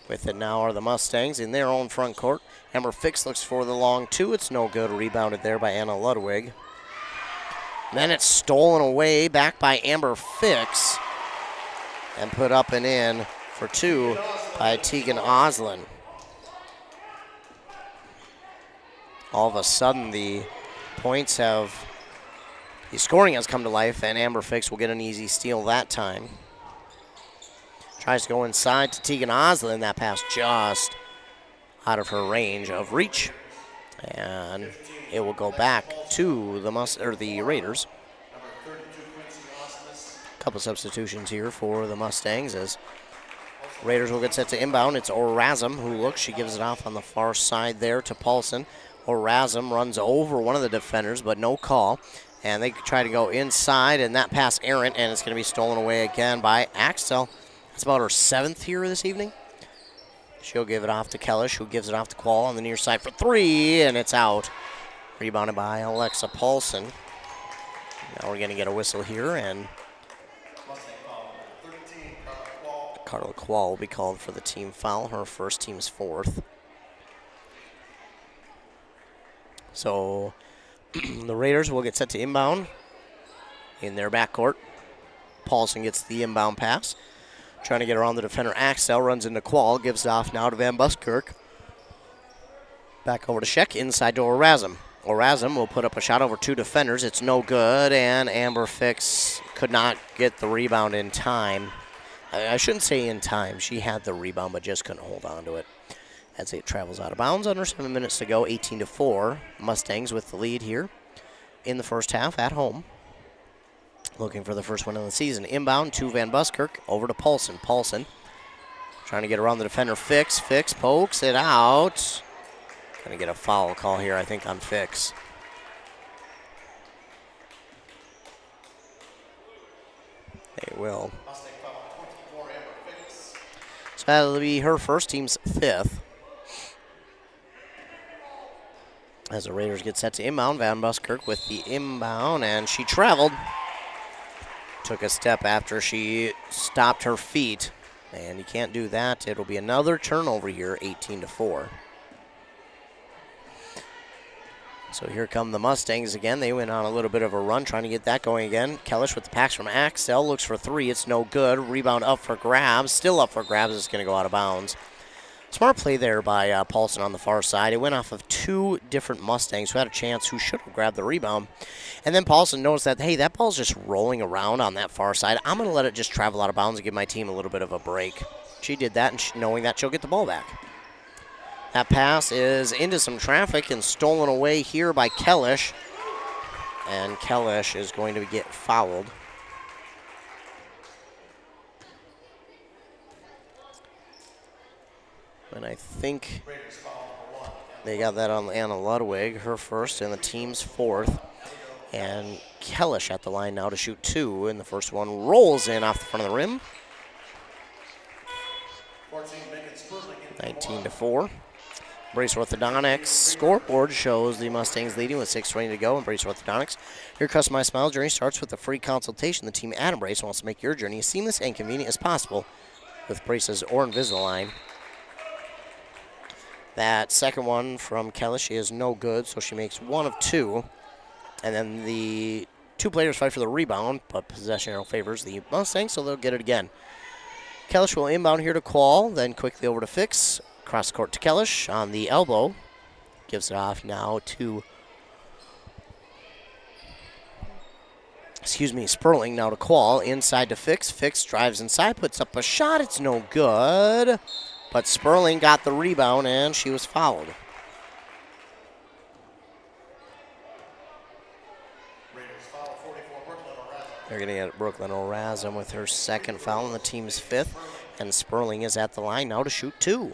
With it now are the Mustangs in their own front court. Amber Fix looks for the long 2. It's no good. Rebounded there by Anna Ludwig. And then it's stolen away back by Amber Fix and put up and in for 2 by Tegan Oslin. All of a sudden the scoring has come to life, and Amber Fix will get an easy steal that time. Tries to go inside to Tegan Oslin. That pass just out of her range of reach. And it will go back to the Raiders. Couple substitutions here for the Mustangs as Raiders will get set to inbound. It's Orazum who looks. She gives it off on the far side there to Paulson. Orazum runs over one of the defenders, but no call. And they try to go inside, and that pass errant, and it's going to be stolen away again by Axtell. That's about her 7th here this evening. She'll give it off to Kellish, who gives it off to Quall on the near side for 3, and it's out. Rebounded by Alexa Paulson. Now we're going to get a whistle here, and Carla Quall will be called for the team foul. Her first, team's 4th. So the Raiders will get set to inbound in their backcourt. Paulson gets the inbound pass. Trying to get around the defender. Axel runs into Quall. Gives it off now to Van Buskirk. Back over to Sheck. Inside to Orazum. Orazum will put up a shot over 2 defenders. It's no good, and Amber Fix could not get the rebound in time. I shouldn't say in time. She had the rebound, but just couldn't hold on to it. As it travels out of bounds, under 7 minutes to go, 18-4. Mustangs with the lead here in the first half at home. Looking for the first win of the season. Inbound to Van Buskirk, over to Paulson. Paulson trying to get around the defender. Fix pokes it out. Going to get a foul call here, I think, on Fix. They will. So that'll be her first, team's 5th. As the Raiders get set to inbound, Van Buskirk with the inbound, and she traveled. Took a step after she stopped her feet, and you can't do that. It'll be another turnover here, 18-4. So here come the Mustangs again. They went on a little bit of a run, trying to get that going again. Kellish with the pass from Axel, looks for 3. It's no good. Rebound up for grabs. Still up for grabs. It's going to go out of bounds. Smart play there by Paulson on the far side. It went off of 2 different Mustangs who had a chance, who should have grabbed the rebound. And then Paulson noticed that, hey, that ball's just rolling around on that far side. I'm going to let it just travel out of bounds and give my team a little bit of a break. She did that, and knowing that she'll get the ball back. That pass is into some traffic and stolen away here by Kellish. And Kellish is going to get fouled. And I think they got that on Anna Ludwig, her first, and the team's 4th. And Kellish at the line now to shoot 2, and the first one rolls in off the front of the rim. 19-4. Brace Orthodontics scoreboard shows the Mustangs leading with 6:20 to go. And Brace Orthodontics, your customized smile journey starts with a free consultation. The team at Brace wants to make your journey as seamless and convenient as possible with braces or Invisalign. That second one from Kellish is no good, so she makes 1 of 2. And then the 2 players fight for the rebound, but possession arrow favors the Mustangs, so they'll get it again. Kellish will inbound here to Quall, then quickly over to Fix. Cross court to Kellish on the elbow. Gives it off now to, Sperling now to Quall. Inside to Fix. Fix drives inside, puts up a shot. It's no good. But Sperling got the rebound, and she was fouled. They're going to get Brooklyn Orazum with her second foul on the team's 5th. And Sperling is at the line now to shoot 2.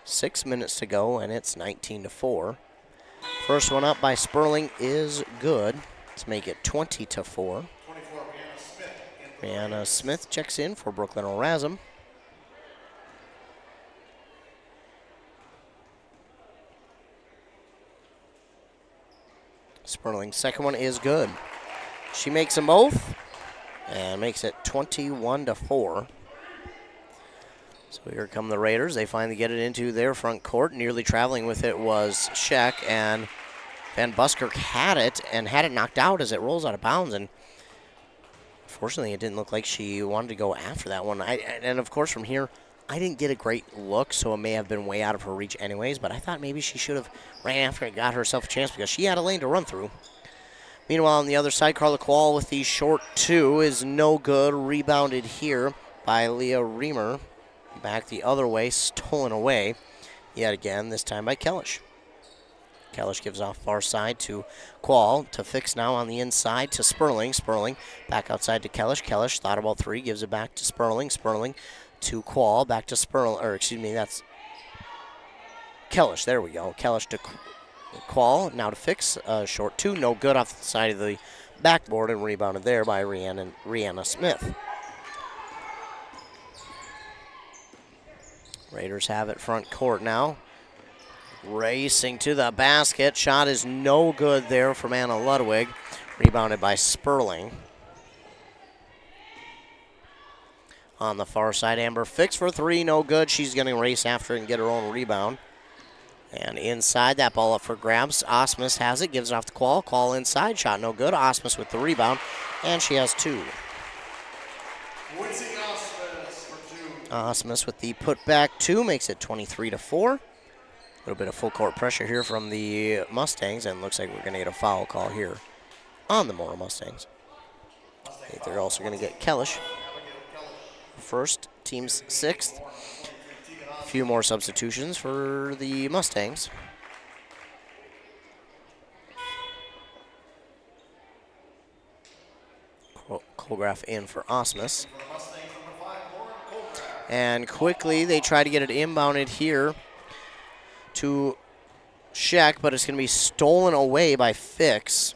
6 minutes to go, and it's 19-4. First one up by Sperling is good. Let's make it 20-4. Brianna Smith checks in for Brooklyn Orazum. Sperling's second one is good. She makes them both and makes it 21-4. So here come the Raiders. They finally get it into their front court. Nearly traveling with it was Sheck, and Van Buskirk had it knocked out as it rolls out of bounds. And unfortunately, it didn't look like she wanted to go after that one. And of course, from here, I didn't get a great look, so it may have been way out of her reach anyways. But I thought maybe she should have ran after it, got herself a chance because she had a lane to run through. Meanwhile, on the other side, Carla Quall with the short 2 is no good. Rebounded here by Leah Reamer. Back the other way, stolen away yet again, this time by Kellish. Kellish gives off far side to Quall, to Fix now on the inside to Sperling. Sperling back outside to Kellish. Kellish thought about three, gives it back to Sperling. Sperling to Quall, back to Sperling, or excuse me, that's Kellish. There we go. Kellish to Quall, now to Fix. Short two, no good off the side of the backboard and rebounded there by Rihanna Smith. Raiders have it front court now. Racing to the basket. Shot is no good there from Anna Ludwig. Rebounded by Sperling. On the far side, Amber Fix for three. No good. She's going to race after it and get her own rebound. And inside, that ball up for grabs. Osmus has it. Gives it off to Quall. Quall inside. Shot no good. Osmus with the rebound. And she has two. Osmus with the putback two. Makes it 23-4. A little bit of full court pressure here from the Mustangs, and looks like we're going to get a foul call here on the Mora Mustangs. I think they're also going to get Kellish. First, team's sixth. A few more substitutions for the Mustangs. Colgraf in for Osmus. And quickly, they try to get it inbounded here to Sheck, but it's going to be stolen away by Fix.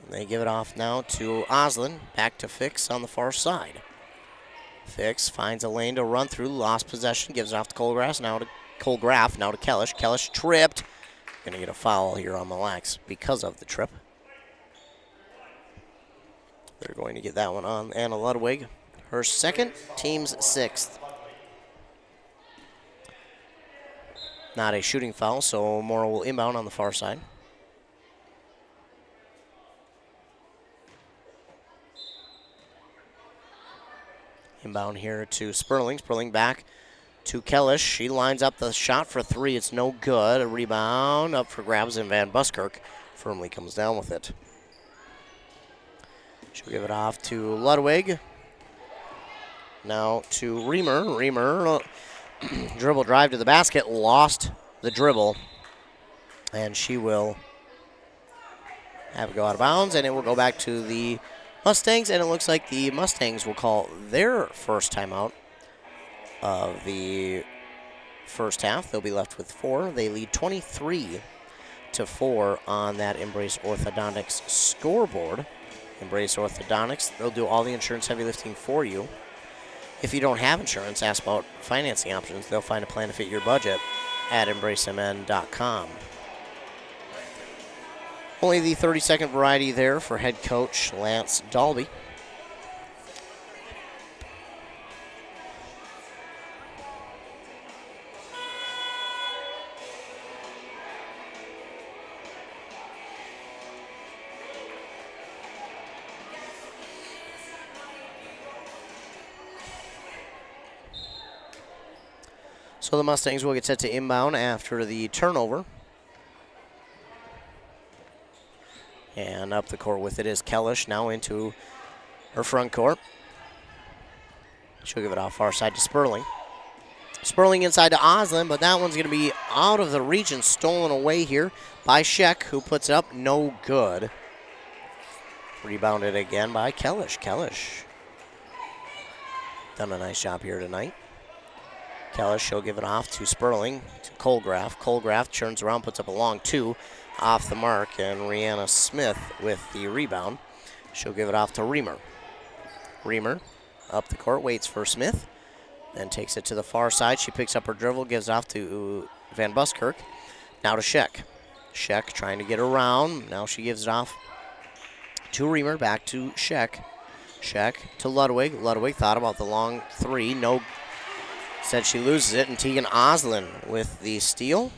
And they give it off now to Oslin. Back to Fix on the far side. Fix finds a lane to run through. Lost possession. Gives it off to Colgraf. Now to Kellish. Kellish tripped. Going to get a foul here on Mille Lacs because of the trip. They're going to get that one on Anna Ludwig. Her second, team's sixth. Not a shooting foul, so Mora will inbound on the far side. Inbound here to Sperling. Sperling back to Kellish. She lines up the shot for three. It's no good. A rebound up for grabs, and Van Buskirk firmly comes down with it. She'll give it off to Ludwig. Now to Reamer. Reamer, dribble drive to the basket, lost the dribble. And she will have it go out of bounds, and it will go back to the Mustangs, and it looks like the Mustangs will call their first timeout of the first half. They'll be left with 4. They lead 23-4 on that Embrace Orthodontics scoreboard. Embrace Orthodontics, they'll do all the insurance heavy lifting for you. If you don't have insurance, ask about financing options. They'll find a plan to fit your budget at embracemn.com. Only the 30-second variety there for head coach Lance Dalby. So the Mustangs will get set to inbound after the turnover. And up the court with it is Kellish, now into her front court. She'll give it off far side to Sperling. Sperling inside to Oslin, but that one's going to be out of the reach and stolen away here by Sheck, who puts it up, no good. Rebounded again by Kellish. Kellish done a nice job here tonight. Kellish, she'll give it off to Sperling, to Colgraf. Colgraf turns around, puts up a long two off the mark, and Rihanna Smith with the rebound. She'll give it off to Reamer. Reamer up the court, waits for Smith, then takes it to the far side. She picks up her dribble, gives off to Van Buskirk. Now to Sheck. Sheck trying to get around. Now she gives it off to Reamer, back to Sheck. Sheck to Ludwig. Ludwig thought about the long three, no. Said she loses it, and Tegan Oslin with the steal.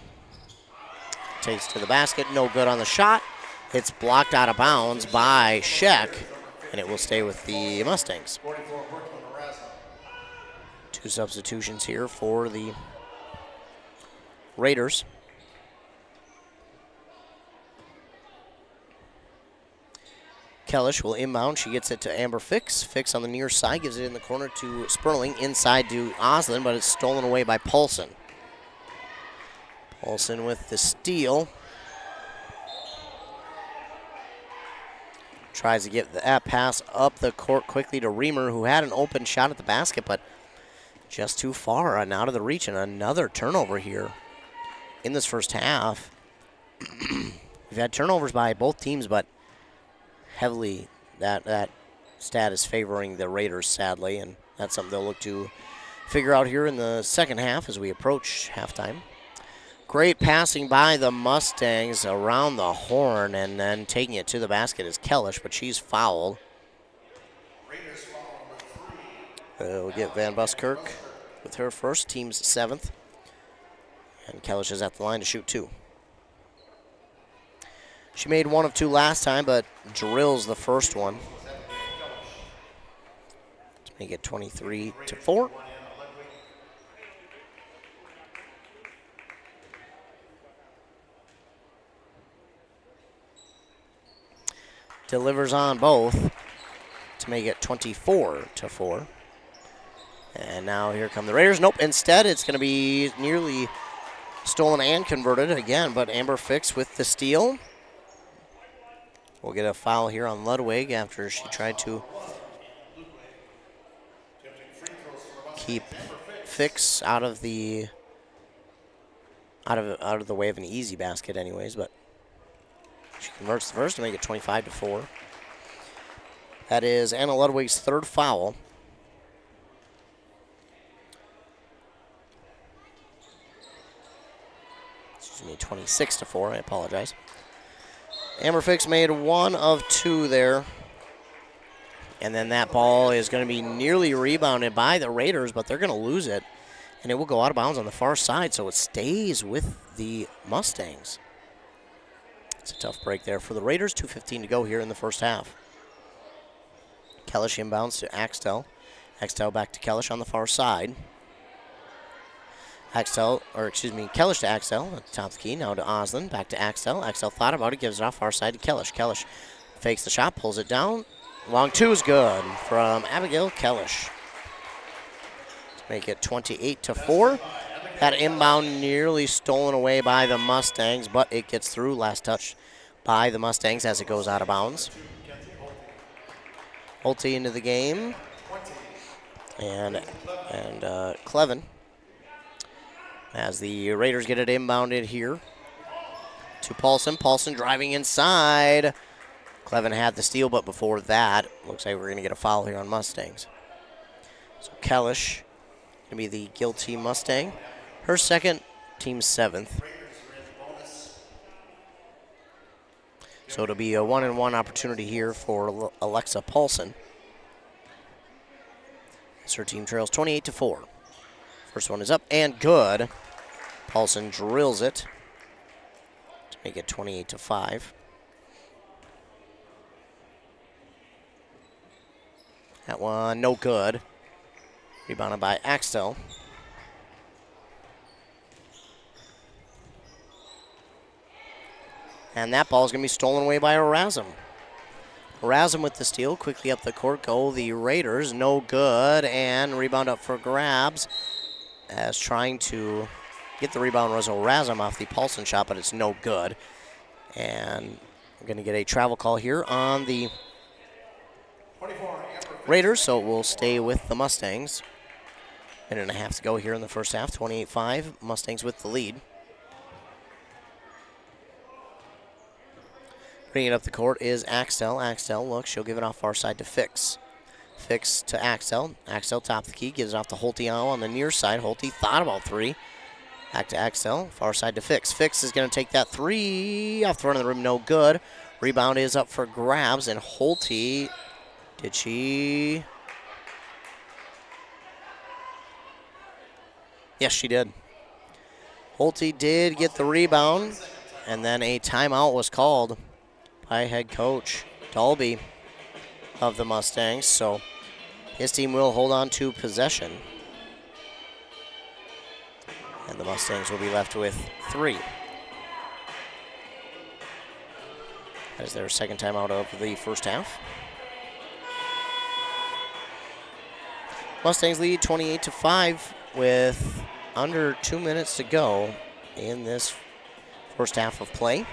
Takes to the basket, no good on the shot. It's blocked out of bounds by Sheck, and it will stay with the Mustangs. 2 substitutions here for the Raiders. Kellish will inbound. She gets it to Amber Fix. Fix on the near side, gives it in the corner to Sperling. Inside to Oslin, but it's stolen away by Paulson. Paulson with the steal. Tries to get that pass up the court quickly to Reamer, who had an open shot at the basket, but just too far and out of the reach. And another turnover here in this first half. We've had turnovers by both teams, but heavily that stat is favoring the Raiders, sadly, and that's something they'll look to figure out here in the second half as we approach halftime. Great passing by the Mustangs around the horn, and then taking it to the basket is Kellish, but she's fouled. We'll get Van Buskirk with her first, team's 7th. And Kellish is at the line to shoot 2. She made 1 of 2 last time, but drills the first one to make it 23-4. Delivers on both to make it 24-4. And now here come the Raiders. Nope, instead it's going to be nearly stolen and converted again, but Amber Fix with the steal. We'll get a foul here on Ludwig after she tried to keep Fix out of the way of an easy basket anyways, but she converts the first to make it 25-4. That is Anna Ludwig's 3rd foul. Excuse me, 26-4, I apologize. Amber Fix made 1 of 2 there. And then that ball is going to be nearly rebounded by the Raiders, but they're going to lose it. And it will go out of bounds on the far side, so it stays with the Mustangs. It's a tough break there for the Raiders. 2:15 to go here in the first half. Kellish inbounds to Axtell. Axtell back to Kellish on the far side. Kellish to Axtell at the top of the key. Now to Oslin. Back to Axtell. Axtell thought about it, gives it off far side to Kellish. Kellish fakes the shot, pulls it down. Long 2 is good from Abigail Kellish to make it 28-4. That inbound nearly stolen away by the Mustangs, but it gets through. Last touch by the Mustangs as it goes out of bounds. Holte into the game. And Clevin, as the Raiders get it inbounded here to Paulson. Paulson driving inside. Clevin had the steal, but before that, looks like we're going to get a foul here on Mustangs. So Kellish going to be the guilty Mustang. Her 2nd, team's 7th. So it'll be a 1-and-1 opportunity here for Alexa Paulson. As her team trails 28-4. First one is up and good. Paulson drills it to make it 28-5. That one no good. Rebounded by Axtell. And that ball is going to be stolen away by Erasm. Erasm with the steal. Quickly up the court go the Raiders. No good. And rebound up for grabs. As trying to get the rebound was Erasm off the Paulson shot, but it's no good. And we're going to get a travel call here on the Raiders, so it will stay with the Mustangs. Minute and a half to go here in the first half. 28-5. Mustangs with the lead. Bringing it up the court is Axtell. Axtell looks. She'll give it off far side to Fix. Fix to Axtell. Axtell top of the key. Gives it off to Holte on the near side. Holte thought about 3. Back to Axtell. Far side to Fix. Fix is going to take that 3 off the front of the rim. No good. Rebound is up for grabs. And Holte, did she? Yes, she did. Holte did get the rebound. And then a timeout was called by head coach Dalby of the Mustangs. So his team will hold on to possession. And the Mustangs will be left with 3. That is their 2nd timeout of the first half. Mustangs lead 28-5 with under 2 minutes to go in this first half of play.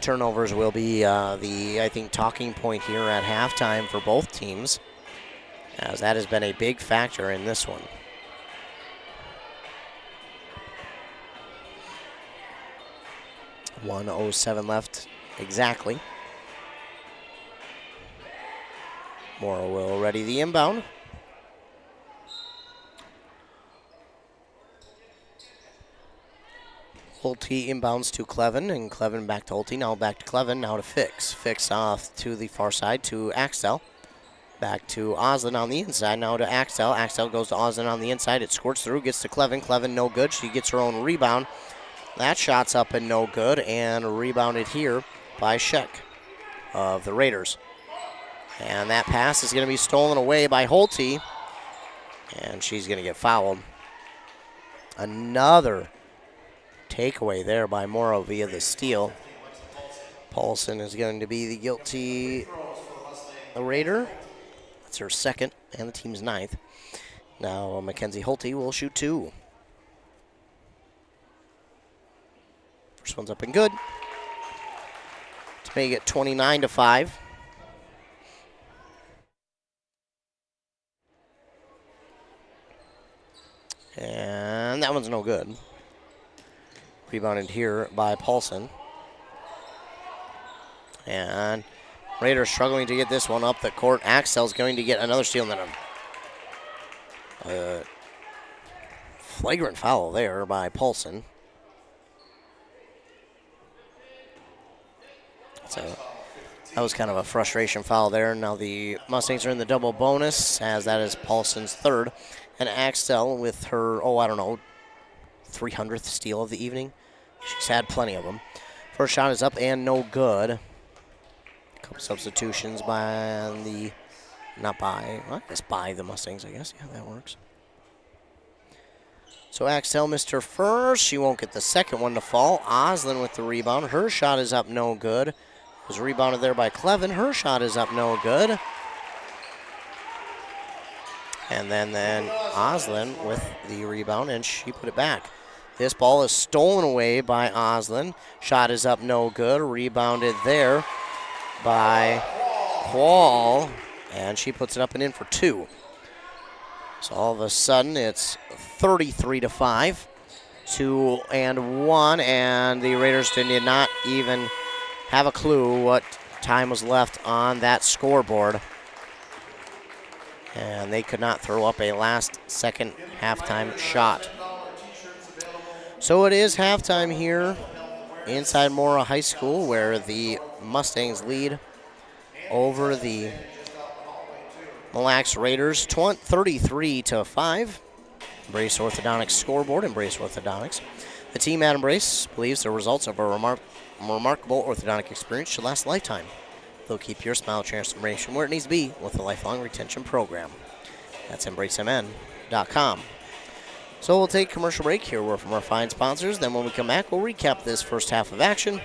Turnovers will be I think, talking point here at halftime for both teams, as that has been a big factor in this one. .107 left exactly. Mora will ready the inbound. Holte inbounds to Clevin, and Clevin back to Holte. Now back to Clevin, now to Fix. Fix off to the far side to Axtell. Back to Oslin on the inside, now to Axtell. Axtell goes to Oslin on the inside. It squirts through, gets to Clevin. Clevin no good. She gets her own rebound. That shot's up and no good, and rebounded here by Sheck of the Raiders. And that pass is going to be stolen away by Holte, and she's going to get fouled. Another takeaway there by Mora via the steal. Paulson is going to be the guilty Raider. That's her second and the team's ninth. Now Mackenzie Holte will shoot 2. First one's up and good to make it 29-5. And that one's no good. Rebounded here by Paulson. And Raiders struggling to get this one up the court. Axel's going to get another steal, and then a flagrant foul there by Paulson. So that was kind of a frustration foul there. Now the Mustangs are in the double bonus, as that is Paulson's third. And Axel with her, 300th steal of the evening. She's had plenty of them. First shot is up and no good. A couple substitutions by the Mustangs, I guess. Yeah, that works. So Axel missed her first. She won't get the second one to fall. Oslin with the rebound. Her shot is up no good. Was rebounded there by Clevin. Her shot is up no good. And then Oslin with the rebound, and she put it back. This ball is stolen away by Oslin. Shot is up no good. Rebounded there by Quall, and she puts it up and in for 2. So all of a sudden it's 33-5, 2-1, and the Raiders did not even have a clue what time was left on that scoreboard. And they could not throw up a last-second halftime shot. So it is halftime here inside Mora High School, where the Mustangs lead over the Mille Lacs Raiders 33-5. Embrace Orthodontics scoreboard, Embrace Orthodontics. The team at Embrace believes the results of a remarkable orthodontic experience should last a lifetime. They'll keep your smile transformation where it needs to be with a lifelong retention program. That's EmbraceMN.com. So we'll take a commercial break here. We're from our fine sponsors. Then when we come back, we'll recap this first half of action.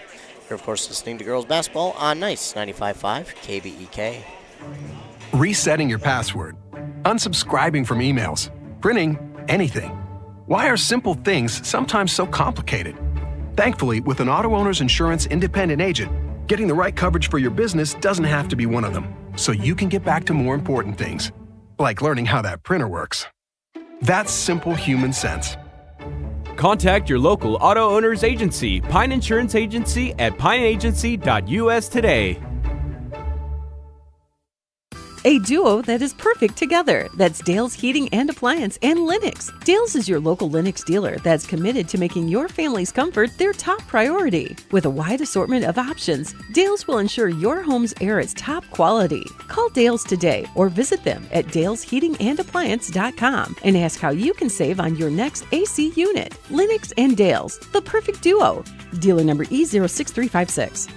You're, of course, listening to Girls Basketball on Nice 95.5 KBEK. Resetting your password, unsubscribing from emails, printing anything. Why are simple things sometimes so complicated? Thankfully, with an auto owner's insurance independent agent, getting the right coverage for your business doesn't have to be one of them, so you can get back to more important things, like learning how that printer works. That's simple human sense. Contact your local auto owner's agency, Pine Insurance Agency, at pineagency.us today. A duo that is perfect together. That's Dale's Heating and Appliance and Lennox. Dale's is your local Lennox dealer that's committed to making your family's comfort their top priority. With a wide assortment of options, Dale's will ensure your home's air is top quality. Call Dale's today or visit them at dalesheatingandappliance.com and ask how you can save on your next AC unit. Lennox and Dale's, the perfect duo. Dealer number E06356.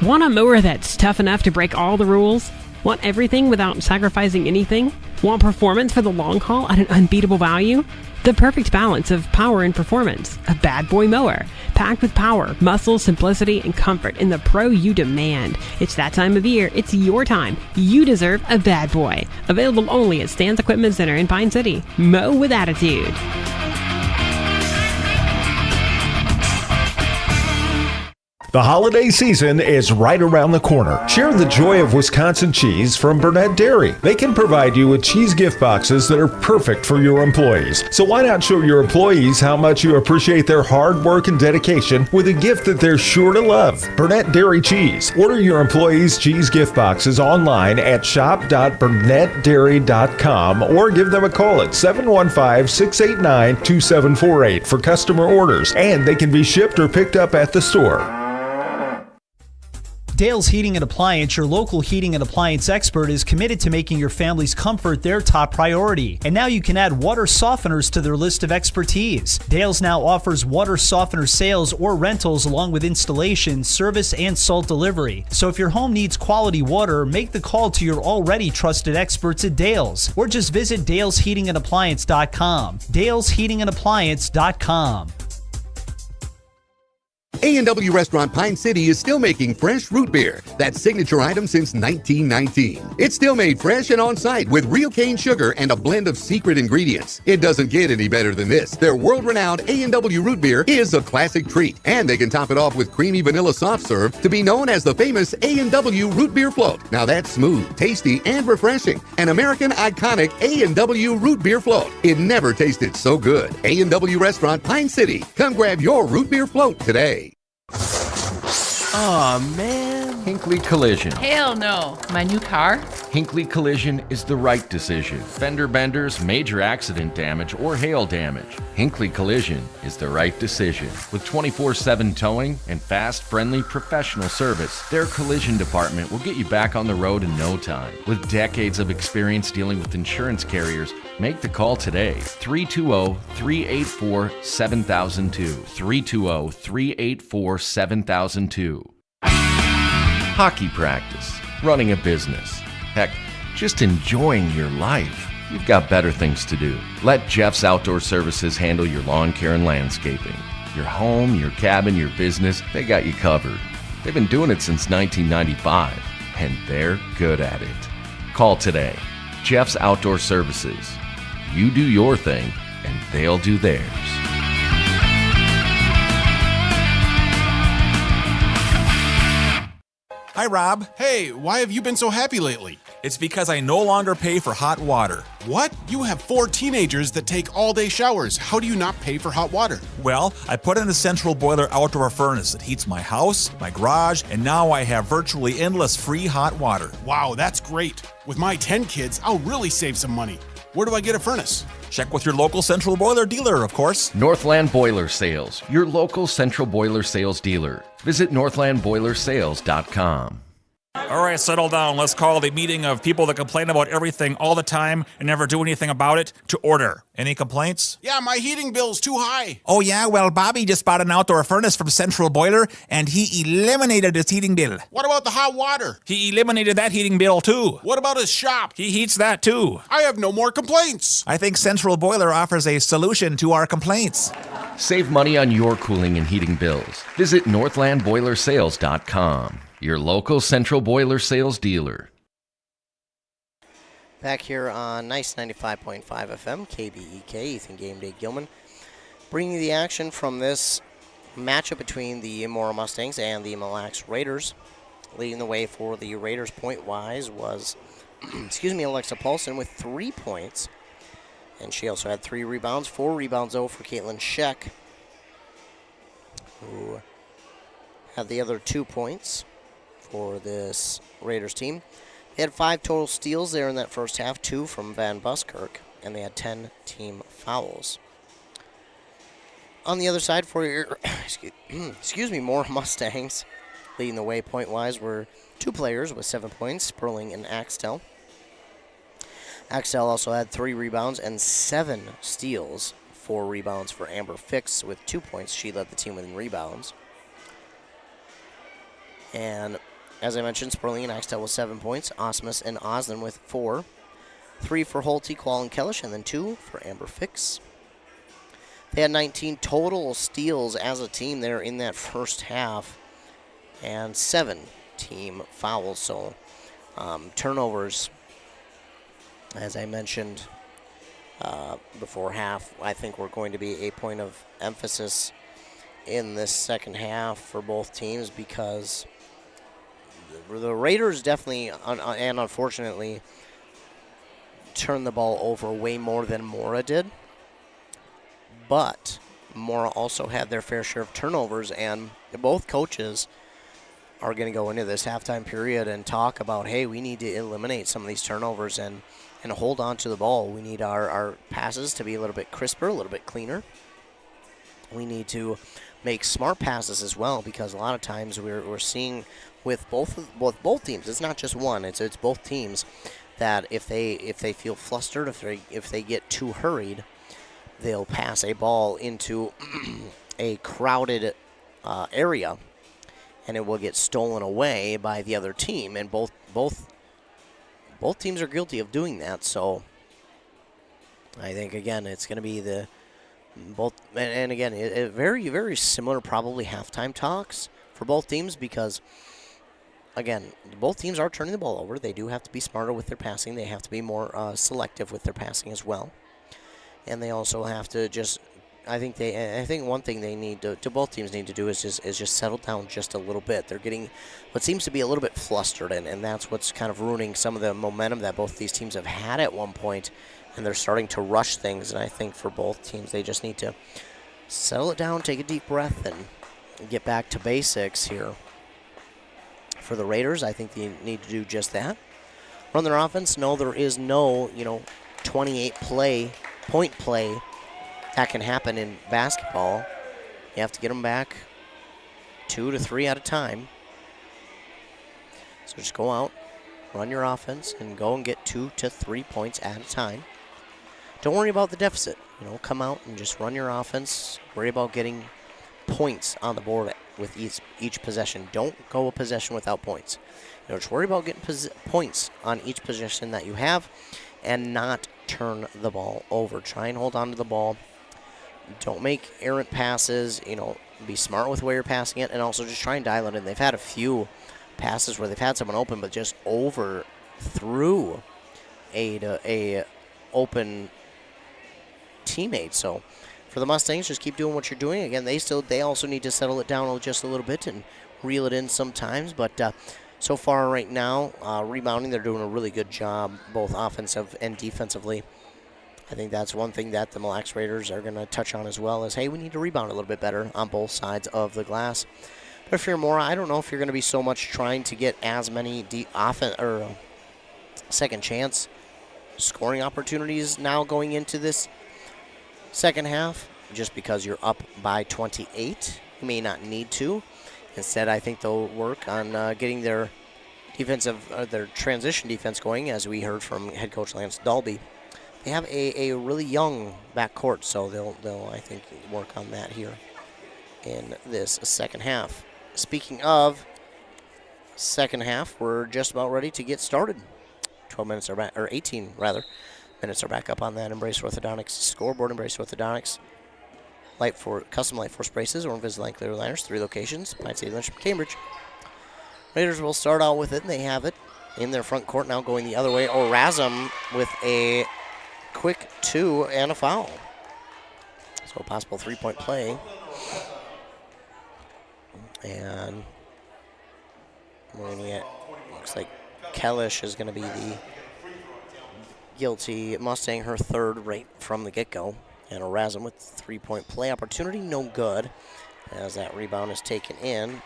Want a mower that's tough enough to break all the rules? Want everything without sacrificing anything? Want performance for the long haul at an unbeatable value? The perfect balance of power and performance. A bad boy mower. Packed with power, muscle, simplicity, and comfort in the pro you demand. It's that time of year. It's your time. You deserve a bad boy. Available only at Stan's Equipment Center in Pine City. Mow with attitude. The holiday season is right around the corner. Share the joy of Wisconsin cheese from Burnett Dairy. They can provide you with cheese gift boxes that are perfect for your employees. So why not show your employees how much you appreciate their hard work and dedication with a gift that they're sure to love? Burnett Dairy Cheese. Order your employees' cheese gift boxes online at shop.burnettdairy.com or give them a call at 715-689-2748 for customer orders, and they can be shipped or picked up at the store. Dale's Heating and Appliance, your local heating and appliance expert, is committed to making your family's comfort their top priority. And now you can add water softeners to their list of expertise. Dale's now offers water softener sales or rentals along with installation, service, and salt delivery. So if your home needs quality water, make the call to your already trusted experts at Dale's, or just visit dalesheatingandappliance.com. dalesheatingandappliance.com. A&W Restaurant Pine City is still making fresh root beer, that signature item since 1919. It's still made fresh and on site with real cane sugar and a blend of secret ingredients. It doesn't get any better than this. Their world-renowned A&W root beer is a classic treat, and they can top it off with creamy vanilla soft serve to be known as the famous A&W root beer float. Now that's smooth, tasty, and refreshing. An American iconic A&W root beer float. It never tasted so good. A&W Restaurant Pine City. Come grab your root beer float today. Aw, man. Hinckley Collision. Hell no. My new car? Hinckley Collision is the right decision. Fender benders, major accident damage, or hail damage. Hinckley Collision is the right decision. With 24/7 towing and fast, friendly, professional service, their collision department will get you back on the road in no time. With decades of experience dealing with insurance carriers, make the call today. 320-384-7002. 320-384-7002. Hockey practice, running a business, heck, just enjoying your life. You've got better things to do. Let Jeff's Outdoor Services handle your lawn care and landscaping. Your home, your cabin, your business, they got you covered. They've been doing it since 1995, and they're good at it. Call today. Jeff's Outdoor Services. You do your thing, and they'll do theirs. Hi, Rob. Hey, why have you been so happy lately? It's because I no longer pay for hot water. What? You have 4 teenagers that take all-day showers. How do you not pay for hot water? Well, I put in a central boiler outdoor furnace that heats my house, my garage, and now I have virtually endless free hot water. Wow, that's great. With my 10 kids, I'll really save some money. Where do I get a furnace? Check with your local central boiler dealer, of course. Northland Boiler Sales, your local central boiler sales dealer. Visit northlandboilersales.com. All right, settle down. Let's call the meeting of people that complain about everything all the time and never do anything about it to order. Any complaints? Yeah, my heating bill's too high. Oh yeah, well Bobby just bought an outdoor furnace from Central Boiler and he eliminated his heating bill. What about the hot water? He eliminated that heating bill too. What about his shop? He heats that too. I have no more complaints. I think Central Boiler offers a solution to our complaints. Save money on your cooling and heating bills. Visit northlandboilersales.com. Your local central boiler sales dealer. Back here on Nice 95.5 FM, KBEK, Ethan Game Day Gilman, bringing you the action from this matchup between the Mora Mustangs and the Mille Lacs Raiders. Leading the way for the Raiders point-wise was, Alexa Paulson with 3 points. And she also had 3 rebounds, 4 rebounds, though, for Caitlin Scheck, who had the other 2 points for this Raiders team. They had 5 total steals there in that first half, 2 from Van Buskirk, and they had 10 team fouls. On the other side for your, Mora Mustangs, leading the way point-wise were 2 players with 7 points, Sperling and Axtell. Axtell also had 3 rebounds and 7 steals, 4 rebounds for Amber Fix with 2 points. She led the team in rebounds. And as I mentioned, Sperling and Axtell with 7 points, Osmus and Osden with 4. 3 for Holte, Quall, and Kellish, and then 2 for Amber Fix. They had 19 total steals as a team there in that first half, and 7 team fouls. So turnovers, as I mentioned before half, I think were going to be a point of emphasis in this second half for both teams because the Raiders definitely, and unfortunately, turned the ball over way more than Mora did. But Mora also had their fair share of turnovers, and both coaches are going to go into this halftime period and talk about, hey, we need to eliminate some of these turnovers and hold on to the ball. We need our passes to be a little bit crisper, a little bit cleaner. We need to make smart passes as well, because a lot of times we're seeing with both teams, it's not just one, it's both teams, that if they feel flustered, if they get too hurried, they'll pass a ball into a crowded area, and it will get stolen away by the other team. And both teams are guilty of doing that. So I think, again, it's going to be and again, very, very similar probably halftime talks for both teams, because, again, both teams are turning the ball over. They do have to be smarter with their passing. They have to be more selective with their passing as well. And they also have to just, I think one thing they need to both teams need to do is just settle down just a little bit. They're getting what seems to be a little bit flustered, and that's what's kind of ruining some of the momentum that both these teams have had at one point, and they're starting to rush things. And I think for both teams, they just need to settle it down, take a deep breath, and get back to basics here. For the Raiders, I think they need to do just that. Run their offense. No, there is no 28 point play that can happen in basketball. You have to get them back 2 to 3 at a time. So just go out, run your offense, and go and get 2 to 3 points at a time. Don't worry about the deficit. Come out and just run your offense. Worry about getting points on the board with each possession. Don't go a possession without points. Just worry about getting points on each possession that you have, and not turn the ball over. Try and hold on to the ball. Don't make errant passes. Be smart with where you're passing it, and also just try and dial it in. They've had a few passes where they've had someone open, but just overthrew a open teammate. So for the Mustangs, just keep doing what you're doing. Again, they also need to settle it down just a little bit and reel it in sometimes, but so far right now, rebounding, they're doing a really good job, both offensive and defensively. I think that's one thing that the Mille Lacs Raiders are going to touch on as well, is, hey, we need to rebound a little bit better on both sides of the glass. But if you're Mora, I don't know if you're going to be so much trying to get as many second chance scoring opportunities now going into this second half, just because you're up by 28. You may not need to. Instead, I think they'll work on getting their their transition defense going, as we heard from head coach Lance Dalby. They have a really young backcourt, so they'll I think work on that here in this second half. Speaking of second half, we're just about ready to get started. 12 minutes are back, or 18 rather, minutes are back up on that Embrace Orthodontics scoreboard. Embrace Orthodontics. Custom Light Force braces or Invisalign clear aligners, 3 locations, Pine City, Lynchburg, Cambridge. Raiders will start out with it, and they have it in their front court now, going the other way. Orazum with a quick 2 and a foul. So a possible 3-point play. And we're going to get, looks like Kellish is going to be the guilty Mustang, her third right from the get-go. And Orazum with 3-point play opportunity, no good, as that rebound is taken in.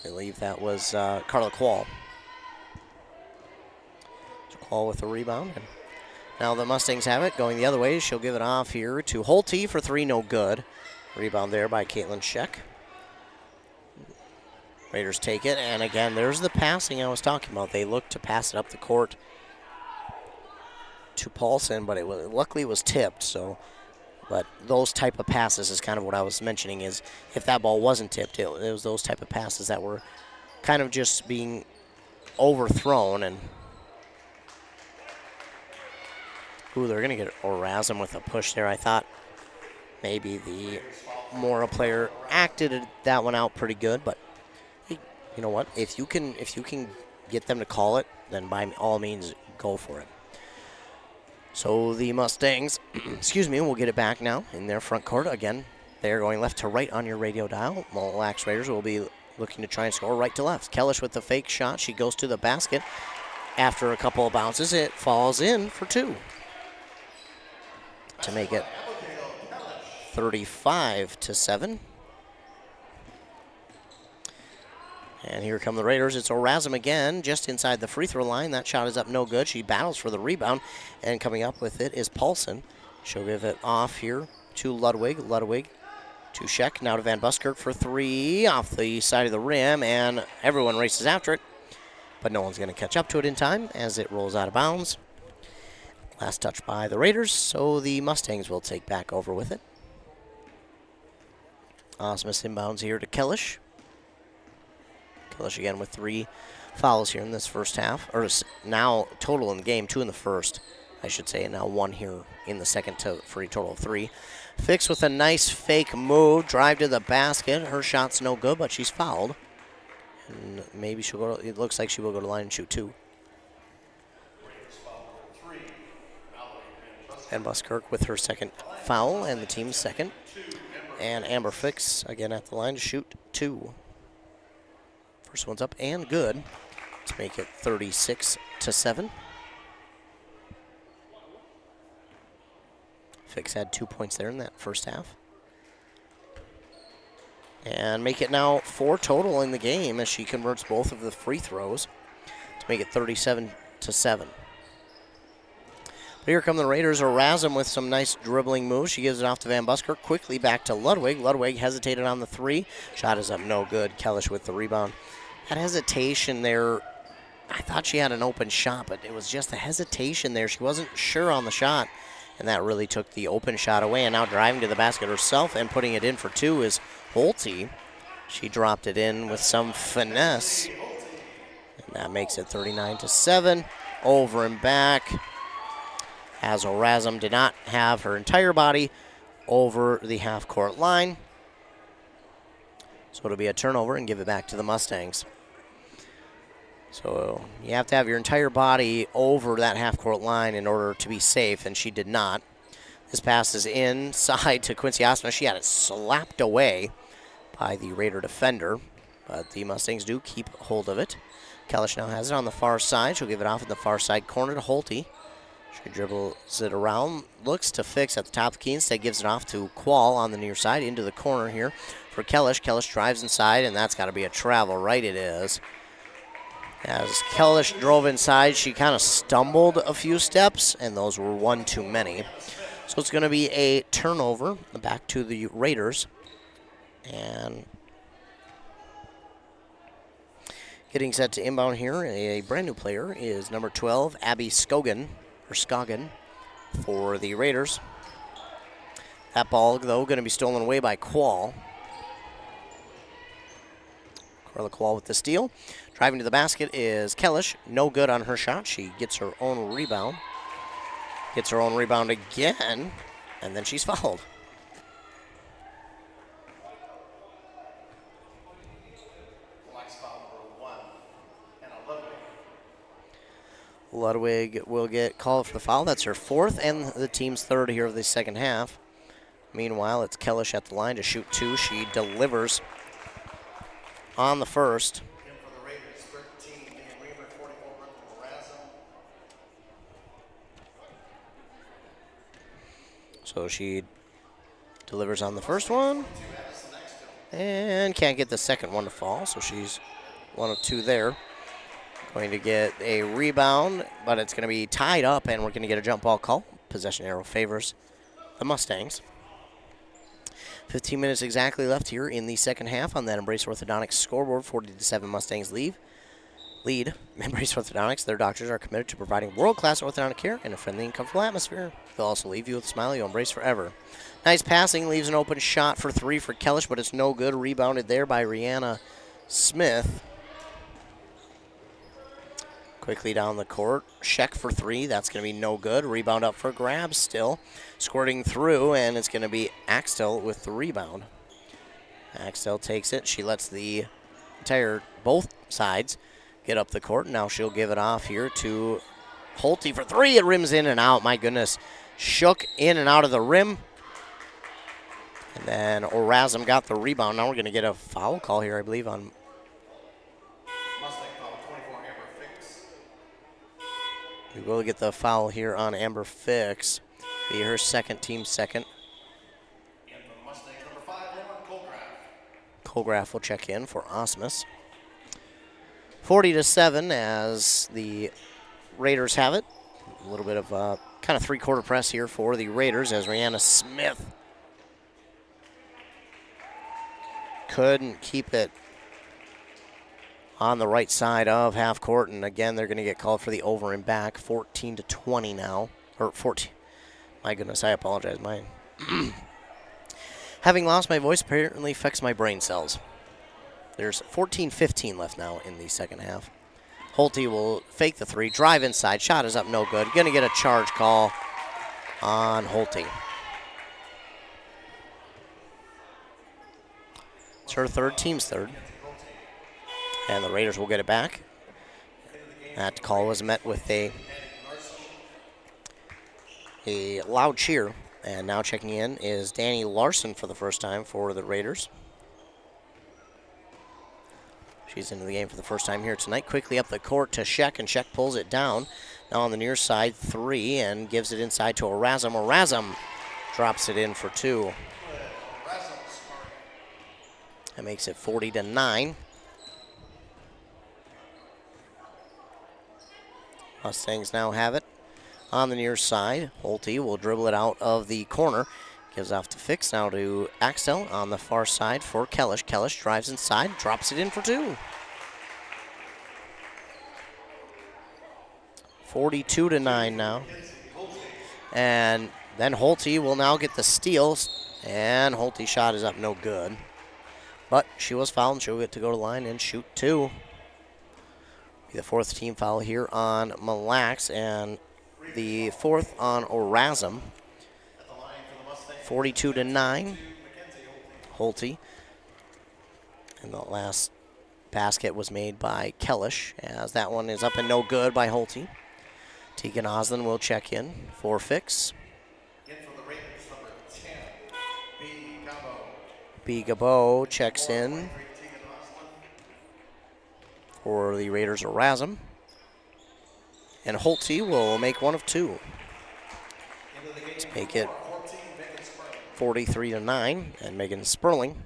I believe that was Carla Quall. Quall with the rebound. And now the Mustangs have it, going the other way. She'll give it off here to Holte for 3, no good. Rebound there by Caitlin Scheck. Raiders take it, and again, there's the passing I was talking about. They look to pass it up the court to Paulson, but luckily it was tipped. So, but those type of passes is kind of what I was mentioning, is if that ball wasn't tipped, it was those type of passes that were kind of just being overthrown. And they're going to get Orazum with a push there. I thought maybe the Mora player acted that one out pretty good, but hey, you know what? If you can get them to call it, then by all means go for it. So the Mustangs, will get it back now in their front court. Again, They're going left to right on your radio dial. Mille Lacs Raiders will be looking to try and score right to left. Kellish with the fake shot. She goes to the basket. After a couple of bounces, it falls in for 2 to make it 35-7. And here come the Raiders. It's Orazum again, just inside the free throw line. That shot is up no good. She battles for the rebound, and coming up with it is Paulson. She'll give it off here to Ludwig. Ludwig to Scheck, now to Van Buskirk for 3 off the side of the rim, and everyone races after it, but no one's going to catch up to it in time as it rolls out of bounds. Last touch by the Raiders, so the Mustangs will take back over with it. Osmus inbounds here to Kellish. Kellish again with 3 fouls here in this first half, or now total in the game, 2 in the first, I should say, and now 1 here in the second for a total of 3. Fix with a nice fake move, drive to the basket. Her shot's no good, but she's fouled. And maybe she'll go, it looks like she will go to the line and shoot 2. And Buskirk with her second foul and the team's second. And Amber Fix again at the line to shoot 2. First one's up and good to make it 36-7. Fix had 2 points there in that first half. And make it now 4 total in the game as she converts both of the free throws to make it 37-7. But here come the Raiders. Orazum with some nice dribbling moves. She gives it off to Van Buskirk. Quickly back to Ludwig. Ludwig hesitated on the 3. Shot is up no good. Kellish with the rebound. That hesitation there, I thought she had an open shot, but it was just a hesitation there. She wasn't sure on the shot. And that really took the open shot away. And now driving to the basket herself and putting it in for 2 is Holte. She dropped it in with some finesse. And that makes it 39-7. Over and back. As Orazum did not have her entire body over the half-court line. So it'll be a turnover and give it back to the Mustangs. So you have to have your entire body over that half-court line in order to be safe, and she did not. This pass is inside to Quincy Osmus. She had it slapped away by the Raider defender, but the Mustangs do keep hold of it. Kellish now has it on the far side. She'll give it off in the far side corner to Holte. She dribbles it around, looks to Fix at the top of the key. Instead gives it off to Quall on the near side into the corner here for Kellish. Kellish drives inside, and that's got to be a travel. Right it is. As Kellish drove inside, she kind of stumbled a few steps, and those were 1 too many. So it's going to be a turnover back to the Raiders. And getting set to inbound here, a brand new player is number 12, Abby Scoggin for the Raiders. That ball, though, going to be stolen away by Quall. Carla Quall with the steal. Driving to the basket is Kellish. No good on her shot. She gets her own rebound. Gets her own rebound again, and then she's fouled. Ludwig will get called for the foul. That's her 4th and the team's 3rd here of the second half. Meanwhile, it's Kellish at the line to shoot 2. She delivers on the first. So she delivers on the first one and can't get the second one to fall, so she's 1 of 2 there. Going to get a rebound, but it's going to be tied up, and we're going to get a jump ball call. Possession arrow favors the Mustangs. 15 minutes exactly left here in the second half on that Embrace Orthodontics scoreboard. 40-7 Mustangs lead. Embrace Orthodontics, their doctors are committed to providing world-class orthodontic care in a friendly and comfortable atmosphere. They'll also leave you with a smile you'll embrace forever. Nice passing, leaves an open shot for 3 for Kellish, but it's no good. Rebounded there by Rihanna Smith. Quickly down the court. Scheck for 3. That's going to be no good. Rebound up for grabs still. Squirting through, and it's going to be Axtell with the rebound. Axtell takes it. She lets the both sides get up the court. Now she'll give it off here to Holte for 3. It rims in and out. My goodness. Shook in and out of the rim. And then Orazum got the rebound. Now we're going to get a foul call here, I believe, on Mustang foul, 24, Amber Fix. we will get the foul here on Amber Fix. Be her second, team second. And for Mustangs, number 5, Lauren Colgraf. Colgraf will check in for Osmus. 40-7 as the Raiders have it. A little bit of kind of three-quarter press here for the Raiders as Rihanna Smith couldn't keep it on the right side of half court, and again they're going to get called for the over and back. 14-20 now, or 14. My goodness, I apologize. Having lost my voice apparently affects my brain cells. There's 14-15 left now in the second half. Holte will fake the three, drive inside, shot is up, no good. Going to get a charge call on Holte. It's her third, team's third. And the Raiders will get it back. That call was met with a loud cheer. And now checking in is Danny Larson for the first time for the Raiders. She's into the game for the first time here tonight. Quickly up the court to Sheck, and Sheck pulls it down. Now on the near side, three, and gives it inside to Orazum. Orazum drops it in for two. That makes it 40-9. Mustangs now have it on the near side. Holte will dribble it out of the corner. Gives off to Fix, now to Axtell on the far side for Kellish. Kellish drives inside, drops it in for two. 42-9 now. And then Holte will now get the steals, and Holte's shot is up, no good. But she was fouled, and she'll get to go to the line and shoot two. Be the fourth team foul here on Mille Lacs, and the fourth on Orazum. 42-9, Holte. And the last basket was made by Kellish, as that one is up and no good by Holte. Tegan Oslin will check in for Fix. B. Gabo checks in for the Raiders Orazum. And Holte will make one of two. Let's make it 43-9, and Megan Sperling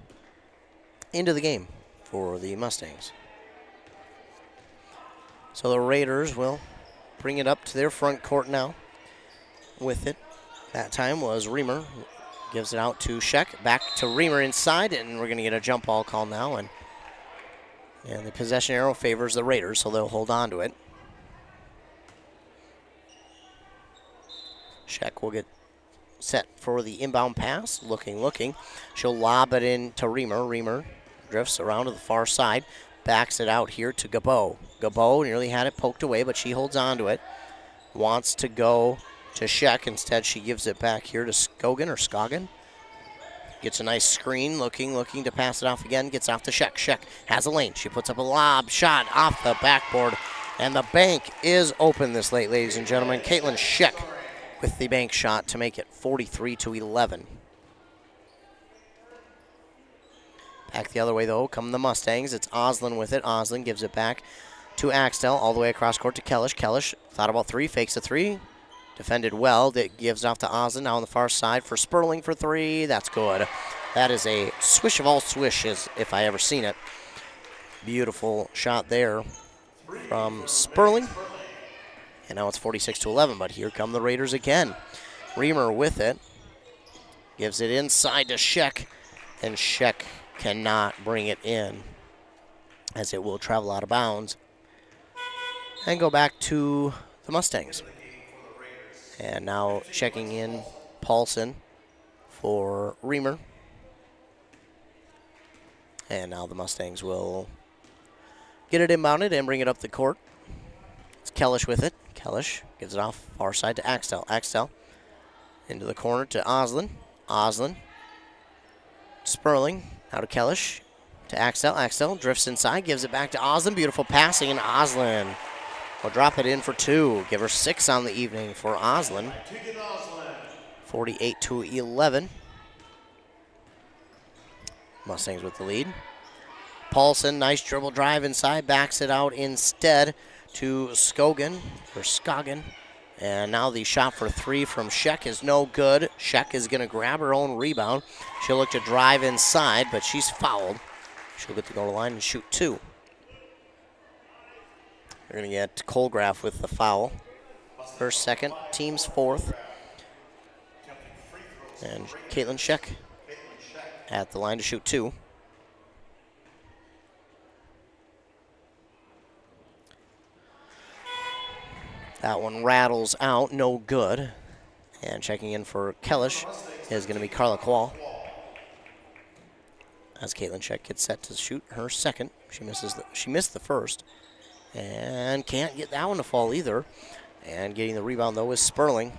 into the game for the Mustangs. So the Raiders will bring it up to their front court now with it. That time was Reamer. Gives it out to Sheck. Back to Reamer inside, and we're going to get a jump ball call now. And the possession arrow favors the Raiders, so they'll hold on to it. Sheck will get set for the inbound pass. Looking. She'll lob it in to Reamer. Reamer drifts around to the far side. Backs it out here to Gabo. Gabo nearly had it poked away, but she holds on to it. Wants to go to Sheck. Instead, she gives it back here to Scoggin. Gets a nice screen. Looking to pass it off again. Gets off to Sheck. Sheck has a lane. She puts up a lob shot off the backboard. And the bank is open this late, ladies and gentlemen. Caitlin Sheck with the bank shot to make it 43-11. Back the other way, though, come the Mustangs. It's Oslin with it. Oslin gives it back to Axtell, all the way across court to Kellish. Kellish thought about three, fakes a three. Defended well. That gives off to Oslin now on the far side for Sperling for three. That's good. That is a swish of all swishes, if I ever seen it. Beautiful shot there from Sperling. And now it's 46-11, but here come the Raiders again. Reamer with it. Gives it inside to Sheck, and Sheck cannot bring it in, as it will travel out of bounds and go back to the Mustangs. And now checking in Paulson for Reamer. And now the Mustangs will get it inbounded and bring it up the court. It's Kellish with it. Kellish gives it off far side to Axtell. Axtell into the corner to Oslin. Oslin. Sperling. Now to Kellish. To Axtell. Axtell drifts inside. Gives it back to Oslin. Beautiful passing. And Oslin will drop it in for two. Give her 6 on the evening for Oslin. 48-11. Mustangs with the lead. Paulson, nice dribble drive inside, backs it out instead to Scoggin. And now the shot for three from Sheck is no good. Sheck is going to grab her own rebound. She'll look to drive inside, but she's fouled. She'll get to go to the line and shoot two. We're going to get Colgraf with the foul. Her second, team's fourth. And Caitlin Sheck at the line to shoot two. That one rattles out, no good. And checking in for Kellish is going to be Carla Quall. As Caitlin Sheck gets set to shoot her second. She missed the first. And can't get that one to fall either. And getting the rebound, though, is Sperling.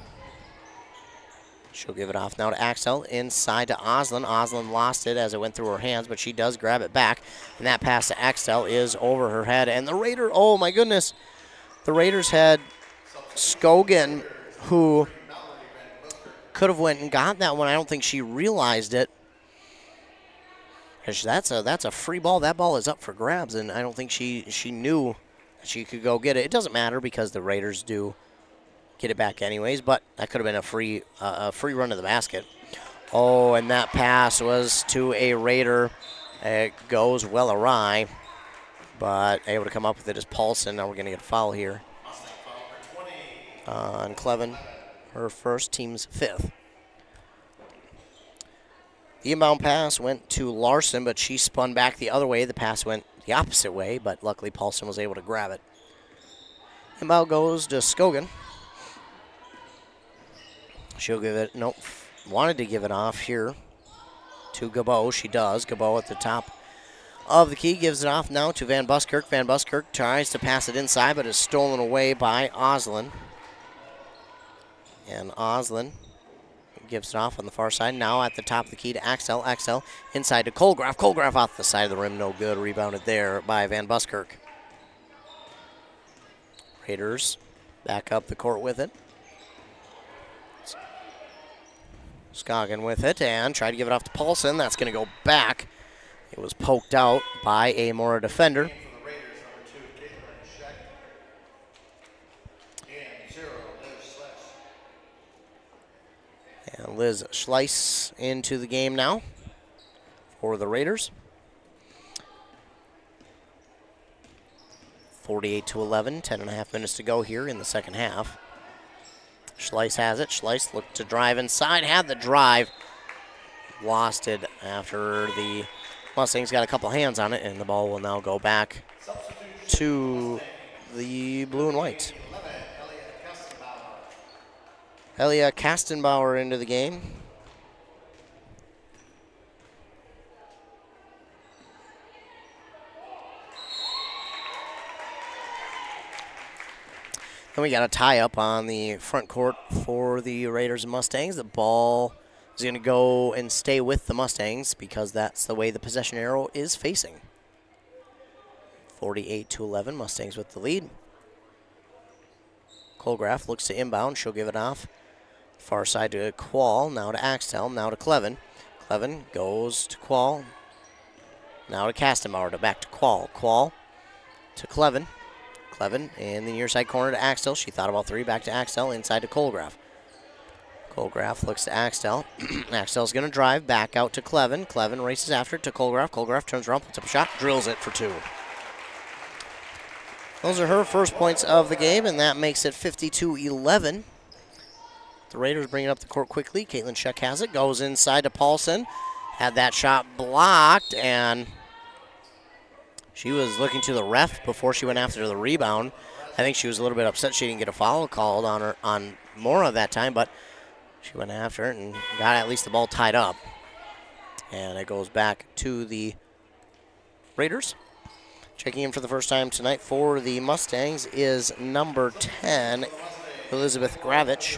She'll give it off now to Axel. Inside to Oslin. Oslin lost it as it went through her hands, but she does grab it back. And that pass to Axel is over her head. And the Raiders, oh my goodness. The Raiders had Scoggin, who could have went and got that one. I don't think she realized it. That's a free ball. That ball is up for grabs, and I don't think she knew she could go get it. It doesn't matter because the Raiders do get it back anyways, but that could have been a free run to the basket. Oh, and that pass was to a Raider. It goes well awry, but able to come up with it is Paulson. Now we're going to get a foul here on Clevin, her first, team's fifth. The inbound pass went to Larson, but she spun back the other way. The pass went the opposite way, but luckily Paulson was able to grab it. Inbound goes to Scoggin. She'll give it, nope, wanted to give it off here to Gabo. She does. Gabo at the top of the key gives it off now to Van Buskirk. Van Buskirk tries to pass it inside, but is stolen away by Oslin. And Oslin gives it off on the far side. Now at the top of the key to Axel. Axel inside to Colgraf. Colgraf off the side of the rim. No good. Rebounded there by Van Buskirk. Raiders back up the court with it. Scoggin with it and tried to give it off to Paulson. That's going to go back. It was poked out by a Mora defender. And Liz Schleiss into the game now for the Raiders. 48-11, 10.5 minutes to go here in the second half. Schleiss has it. Schleiss looked to drive inside, had the drive. Lost it after the Mustangs got a couple hands on it, and the ball will now go back to the blue and white. Elia Kastenbauer into the game. Then we got a tie-up on the front court for the Raiders and Mustangs. The ball is going to go and stay with the Mustangs because that's the way the possession arrow is facing. 48-11, Mustangs with the lead. Colgraf looks to inbound. She'll give it off. Far side to Quall, now to Axtell, now to Clevin. Clevin goes to Quall. Now to Kastenbauer, back to Quall. Quall to Clevin. Clevin in the near side corner to Axtell. She thought about three, back to Axtell, inside to Colgraf. Colgraf looks to Axtell. Axtell's going to drive back out to Clevin. Clevin races after it to Colgraf. Colgraf turns around, puts up a shot, drills it for two. Those are her first points of the game, and that makes it 52-11. The Raiders bring it up the court quickly. Caitlin Sheck has it, goes inside to Paulson. Had that shot blocked, and she was looking to the ref before she went after the rebound. I think she was a little bit upset she didn't get a foul called on her on Mora that time, but she went after it and got at least the ball tied up. And it goes back to the Raiders. Checking in for the first time tonight for the Mustangs is number 10, Elizabeth Gravich.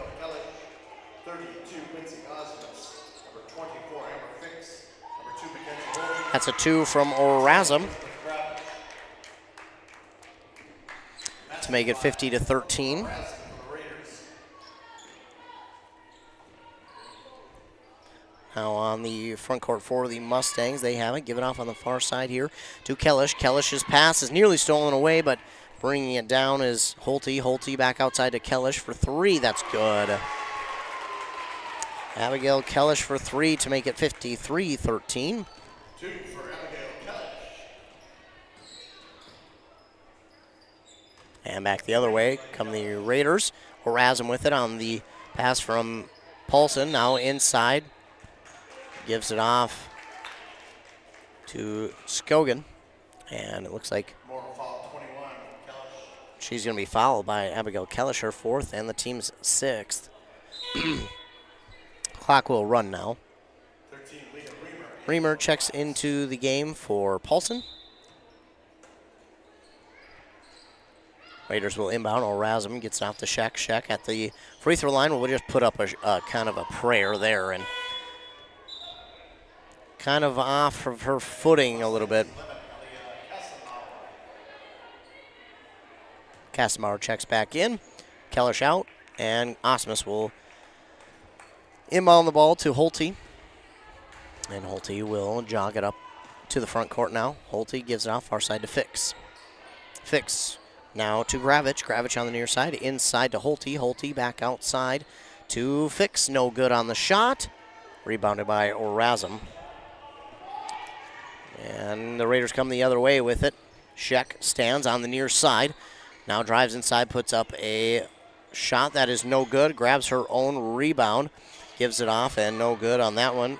That's a two from Orazum to make it 50-13. Now on the front court for the Mustangs, they have it. Give it off on the far side here to Kellish. Kellish's pass is nearly stolen away, but bringing it down is Holte. Holte back outside to Kellish for three. That's good. Abigail Kellish for three to make it 53-13. 2 for Abigail Kellish. And back the other way come the Raiders. Erasm with it on the pass from Paulson. Now inside. Gives it off to Skogan. And it looks like Mora foul 21. Kellish. she's going to be fouled by Abigail Kellish, her fourth, and the team's sixth. Clock will run now. 13, Leah Reamer. Reamer checks into the game for Paulson. Raiders will inbound. Erasm gets it off to Sheck. Sheck at the free throw line will just put up a kind of a prayer there and kind of off of her footing a little bit. Kastenbauer checks back in. Kellish out, and Osmus will inbound the ball to Holte. And Holte will jog it up to the front court now. Holte gives it off far side to Fix. Fix now to Gravich. Gravich on the near side. Inside to Holte. Holte back outside to Fix. No good on the shot. Rebounded by Erasm. And the Raiders come the other way with it. Sheck stands on the near side. Now drives inside, puts up a shot that is no good. Grabs her own rebound. Gives it off, and no good on that one.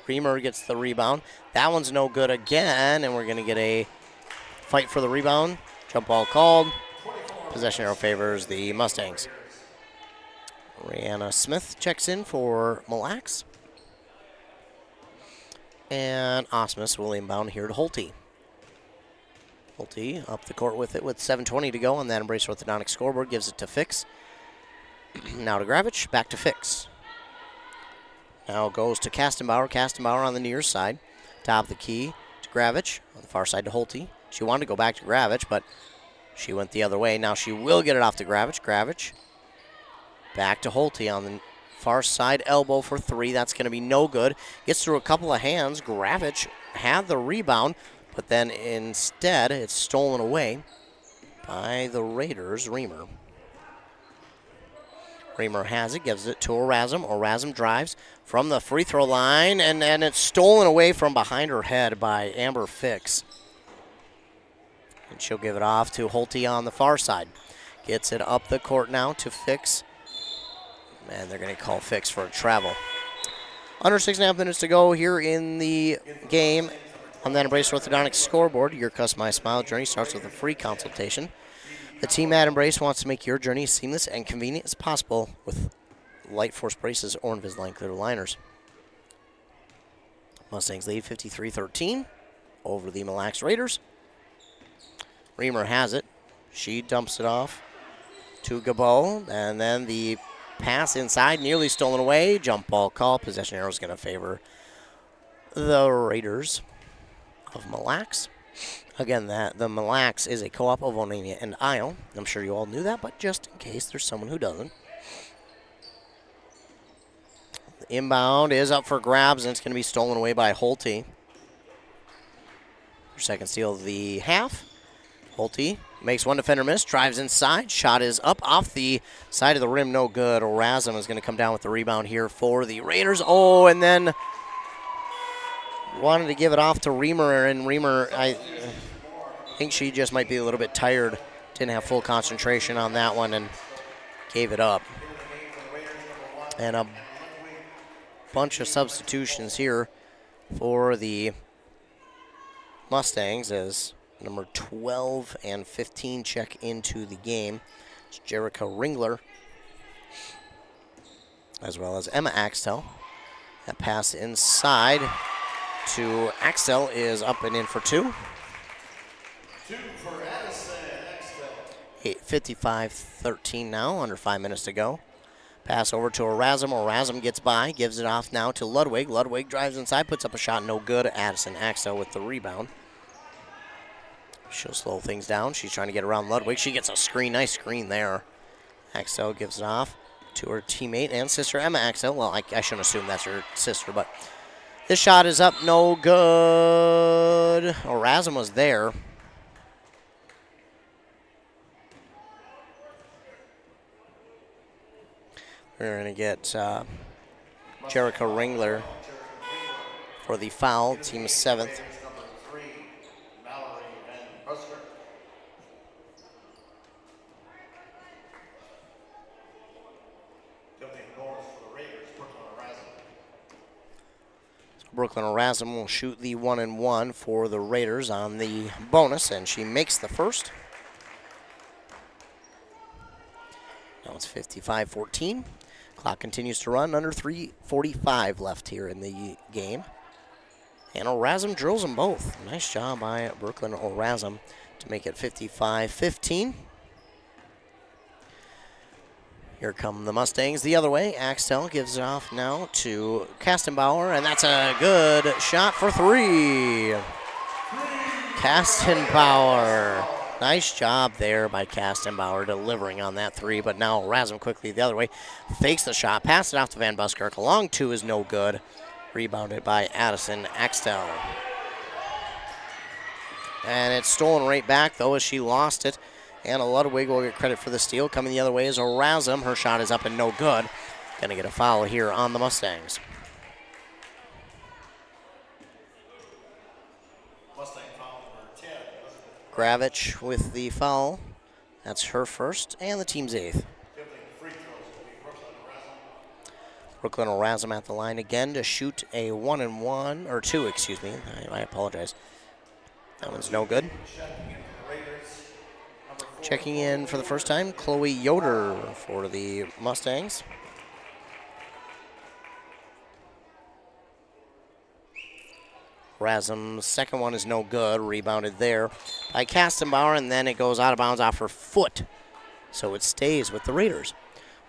Reamer gets the rebound. That one's no good again, and we're going to get a fight for the rebound. Jump ball called. Possession arrow favors the Mustangs. Rihanna Smith checks in for Mille Lacs. And Osmus will inbound here to Holte. Holte up the court with it with 7:20 to go on that Embrace Orthodontic scoreboard. Gives it to Fix. Now to Gravich. Back to Fix. Now goes to Kastenbauer. Kastenbauer on the near side. Top of the key to Gravich. On the far side to Holte. She wanted to go back to Gravich, but she went the other way. Now she will get it off to Gravich. Gravich back to Holte on the far side elbow for three. That's going to be no good. Gets through a couple of hands. Gravich had the rebound, but then instead it's stolen away by the Raiders. Reamer. Reamer has it, gives it to Erasm. Erasm drives from the free throw line, and it's stolen away from behind her head by Amber Fix. And she'll give it off to Holte on the far side. Gets it up the court now to Fix. And they're going to call Fix for a travel. Under 6.5 minutes to go here in the game. On that Embrace Orthodontic scoreboard, your customized smile journey starts with a free consultation. The team at Embrace wants to make your journey as seamless and convenient as possible with Light Force braces or Invisalign clear aligners. Mustangs lead 53-13 over the Mille Lacs Raiders. Reamer has it. She dumps it off to Gabot, and then the pass inside, nearly stolen away. Jump ball call. Possession arrow is going to favor the Raiders of Mille Lacs. Again, the Mille Lacs is a co-op of Onamia and Isle. I'm sure you all knew that, but just in case there's someone who doesn't. The inbound is up for grabs, and it's going to be stolen away by Holte. Her second steal of the half. Holte makes one defender miss, drives inside. Shot is up off the side of the rim, no good. Erasm is going to come down with the rebound here for the Raiders. Oh, and then wanted to give it off to Reamer, and Reamer, I think she just might be a little bit tired. Didn't have full concentration on that one and gave it up. And a bunch of substitutions here for the Mustangs as number 12 and 15 check into the game. It's Jericho Ringler, as well as Emma Axtell. That pass inside to Axtell is up and in for two. 2 for Addison Axtell. 55-13 now, under 5 minutes to go. Pass over to Erasm. Erasm gets by, gives it off now to Ludwig. Ludwig drives inside, puts up a shot, no good. Addison Axtell with the rebound. She'll slow things down. She's trying to get around Ludwig. She gets a screen, nice screen there. Axtell gives it off to her teammate and sister Emma Axtell. Well, I shouldn't assume that's her sister, but This shot is up, no good. Razum was there. We're going to get Jericho Ringler for the foul, team 7th. Brooklyn Razum will shoot the 1-and-1 for the Raiders on the bonus, and she makes the first. Now it's 55-14. Clock continues to run, under 3:45 left here in the game. And Razum drills them both. Nice job by Brooklyn Razum to make it 55-15. Here come the Mustangs the other way. Axtell gives it off now to Kastenbauer, and that's a good shot for 3. Kastenbauer. Nice job there by Kastenbauer delivering on that 3, but now Razum quickly the other way. Fakes the shot, passes it off to Van Buskirk. A long 2 is no good. Rebounded by Addison Axtell. And it's stolen right back, though, as she lost it. Anna Ludwig will get credit for the steal. Coming the other way is Razum. Her shot is up and no good. Going to get a foul here on the Mustangs. Gravich with the foul. That's her first and the team's 8th. Brooklyn Razum at the line again to shoot a 1-and-1, or 2, excuse me. I apologize. That one's no good. Checking in for the first time, Chloe Yoder for the Mustangs. Razum's second one is no good. Rebounded there by Kastenbauer, and then it goes out of bounds off her foot. So it stays with the Raiders.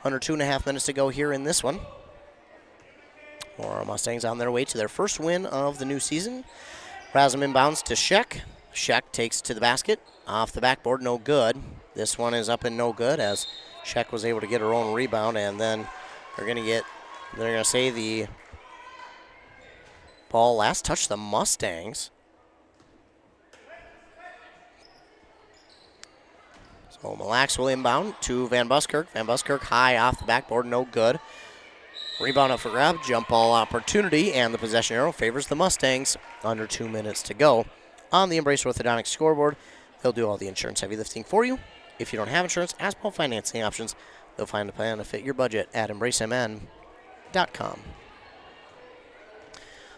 Under 2.5 minutes to go here in this one. Mora Mustangs on their way to their first win of the new season. Razum inbounds to Sheck. Sheck takes it to the basket. Off the backboard, no good. This one is up and no good as Sheck was able to get her own rebound, and then they're going to say the ball last touched the Mustangs. So Mille will inbound to Van Buskirk. Van Buskirk high off the backboard, no good. Rebound up for grab, jump ball opportunity, and the possession arrow favors the Mustangs. Under 2 minutes to go. On the Embrace Orthodontics scoreboard, they'll do all the insurance heavy lifting for you. If you don't have insurance, ask about financing options. They'll find a plan to fit your budget at embracemn.com.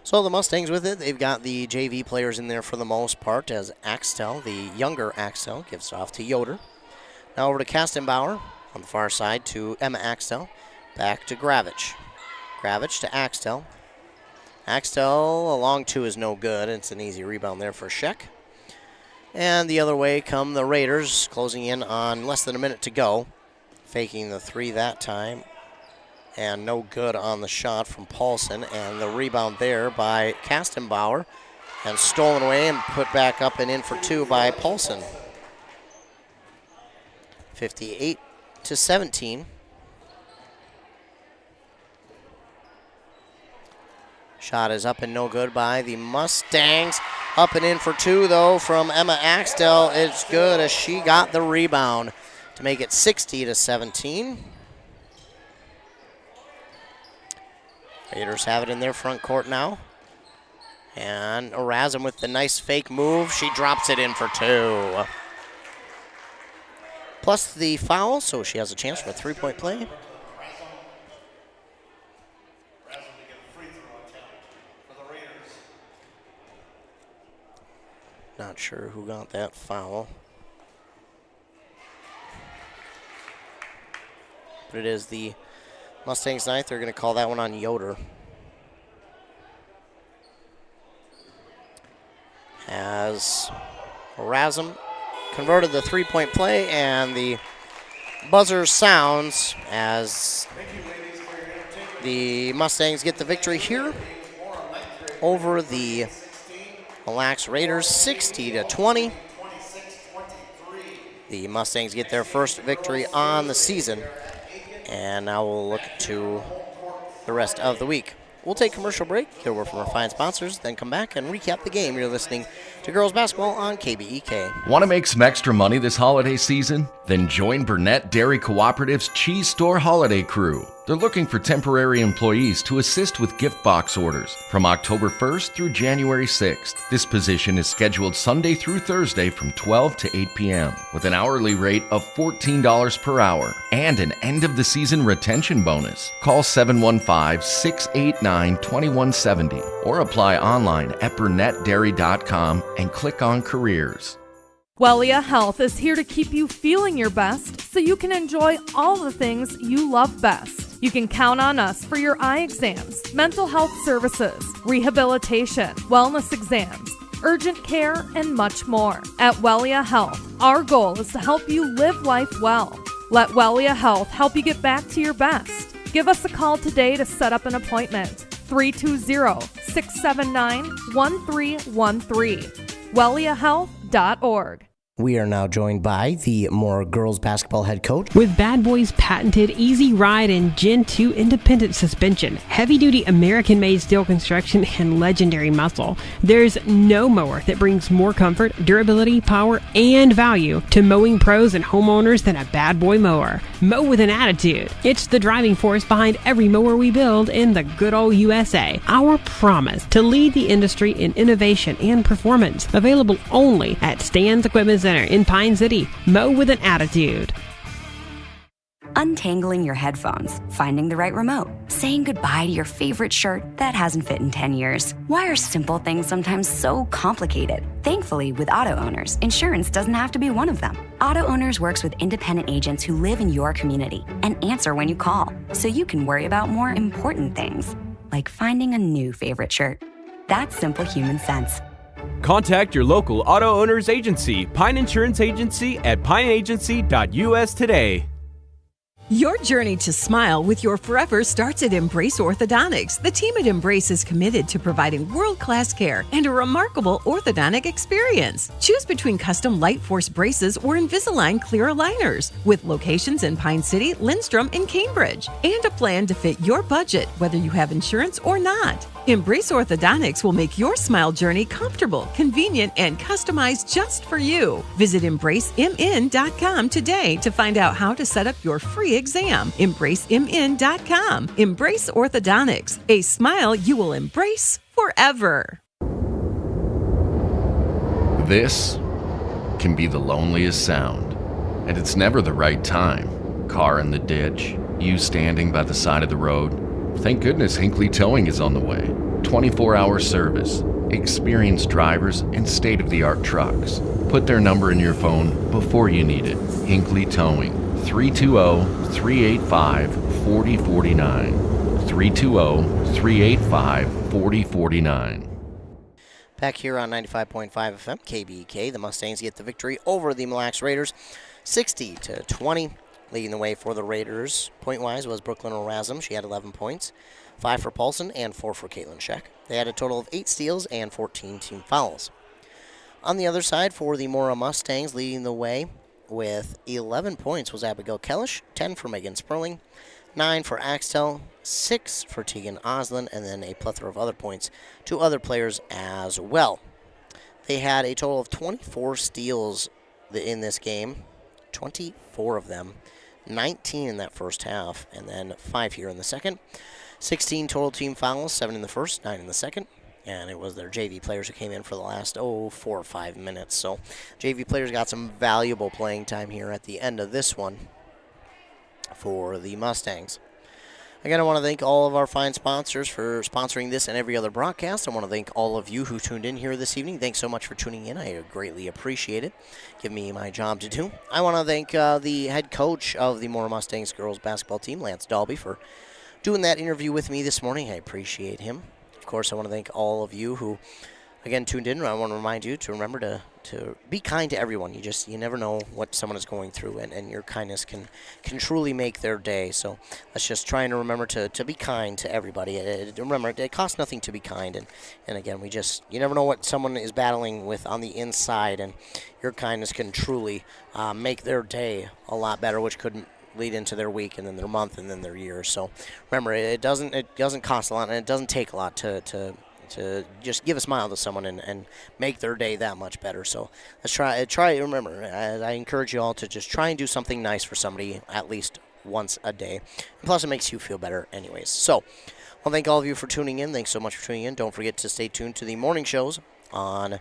So the Mustangs with it, they've got the JV players in there for the most part, as Axtell, the younger Axtell, gives it off to Yoder. Now over to Kastenbauer on the far side to Emma Axtell. Back to Gravich. Gravich to Axtell. Axtell, a long 2 is no good. It's an easy rebound there for Sheck. And the other way come the Raiders, closing in on less than a minute to go. Faking the 3 that time. And no good on the shot from Paulson. And the rebound there by Kastenbauer. And stolen away and put back up and in for 2 by Paulson. 58-17. Shot is up and no good by the Mustangs. Up and in for 2, though, from Emma Axtell. It's good as she got the rebound to make it 60-17. Raiders have it in their front court now. And Razum with the nice fake move. She drops it in for 2. Plus the foul, so she has a chance for a 3-point play. Not sure who got that foul. But it is the Mustangs' 9th. They're going to call that one on Yoder. As Razum converted the 3-point play, and the buzzer sounds as the Mustangs get the victory here over the Mille Raiders, 60-20. The Mustangs get their first victory on the season, and now we'll look to the rest of the week. We'll take a commercial break, get a word from our fine sponsors, then come back and recap the game. You're listening to Girls Basketball on KBEK. Want to make some extra money this holiday season? Then join Burnett Dairy Cooperative's Cheese Store Holiday Crew. They're looking for temporary employees to assist with gift box orders from October 1st through January 6th. This position is scheduled Sunday through Thursday from 12 to 8 p.m. with an hourly rate of $14 per hour and an end-of-the-season retention bonus. Call 715-689-2170 or apply online at burnettdairy.com and click on Careers. Wellia Health is here to keep you feeling your best so you can enjoy all the things you love best. You can count on us for your eye exams, mental health services, rehabilitation, wellness exams, urgent care, and much more. At Wellia Health, our goal is to help you live life well. Let Wellia Health help you get back to your best. Give us a call today to set up an appointment. 320-679-1313. WelliaHealth.org. We are now joined by the Mora girls basketball head coach. With Bad Boy's patented Easy Ride and Gen 2 independent suspension, heavy-duty American-made steel construction, and legendary muscle, there's no mower that brings more comfort, durability, power, and value to mowing pros and homeowners than a Bad Boy mower. Mow with an attitude. It's the driving force behind every mower we build in the good old USA. Our promise to lead the industry in innovation and performance. Available only at Stan's Equipment Center in Pine City. Mow with an attitude. Untangling your headphones, finding the right remote, saying goodbye to your favorite shirt that hasn't fit in 10 years. Why are simple things sometimes so complicated? Thankfully, with auto owners, insurance doesn't have to be one of them. Auto Owners works with independent agents who live in your community and answer when you call, so you can worry about more important things, like finding a new favorite shirt. That's simple human sense. Contact your local auto owner's agency, Pine Insurance Agency, at pineagency.us today. Your journey to smile with your forever starts at Embrace Orthodontics. The team at Embrace is committed to providing world-class care and a remarkable orthodontic experience. Choose between custom Light Force braces or Invisalign clear aligners, with locations in Pine City, Lindstrom, and Cambridge, and a plan to fit your budget, whether you have insurance or not. Embrace Orthodontics will make your smile journey comfortable, convenient, and customized just for you. Visit EmbraceMN.com today to find out how to set up your free exam. EmbraceMN.com. Embrace Orthodontics, a smile you will embrace forever. This can be the loneliest sound, and it's never the right time. Car in the ditch, you standing by the side of the road. Thank goodness Hinckley Towing is on the way. 24-hour service, experienced drivers, and state-of-the-art trucks. Put their number in your phone before you need it. Hinckley Towing, 320-385-4049. 320-385-4049. Back here on 95.5 FM, KBEK, the Mustangs get the victory over the Mille Raiders, 60-20. Leading the way for the Raiders, point-wise, was Brooklyn Erasm. She had 11 points, 5 for Paulson and 4 for Caitlin Scheck. They had a total of 8 steals and 14 team fouls. On the other side, for the Mora Mustangs, leading the way with 11 points was Abigail Kellish, 10 for Megan Sperling, 9 for Axtell, 6 for Tegan Oslin, and then a plethora of other points to other players as well. They had a total of 24 steals in this game, 24 of them. 19 in that first half, and then 5 here in the second. 16 total team fouls, 7 in the first, 9 in the second. And it was their JV players who came in for the last, 4 or 5 minutes. So JV players got some valuable playing time here at the end of this one for the Mustangs. Again, I want to thank all of our fine sponsors for sponsoring this and every other broadcast. I want to thank all of you who tuned in here this evening. Thanks so much for tuning in. I greatly appreciate it. Give me my job to do. I want to thank the head coach of the Mora Mustangs girls basketball team, Lance Dalby, for doing that interview with me this morning. I appreciate him. Of course, I want to thank all of you who, again, tuned in. I want to remind you to remember to be kind to everyone. You never know what someone is going through, and your kindness can truly make their day. So let's just try and remember to be kind to everybody. Remember, it costs nothing to be kind, and again, you never know what someone is battling with on the inside, and your kindness can truly make their day a lot better, which could lead into their week and then their month and then their year. So remember, it doesn't cost a lot and it doesn't take a lot to just give a smile to someone and make their day that much better. So let's try. Remember, I encourage you all to just try and do something nice for somebody at least once a day. And plus, it makes you feel better anyways. So I'll thank all of you for tuning in. Thanks so much for tuning in. Don't forget to stay tuned to the morning shows on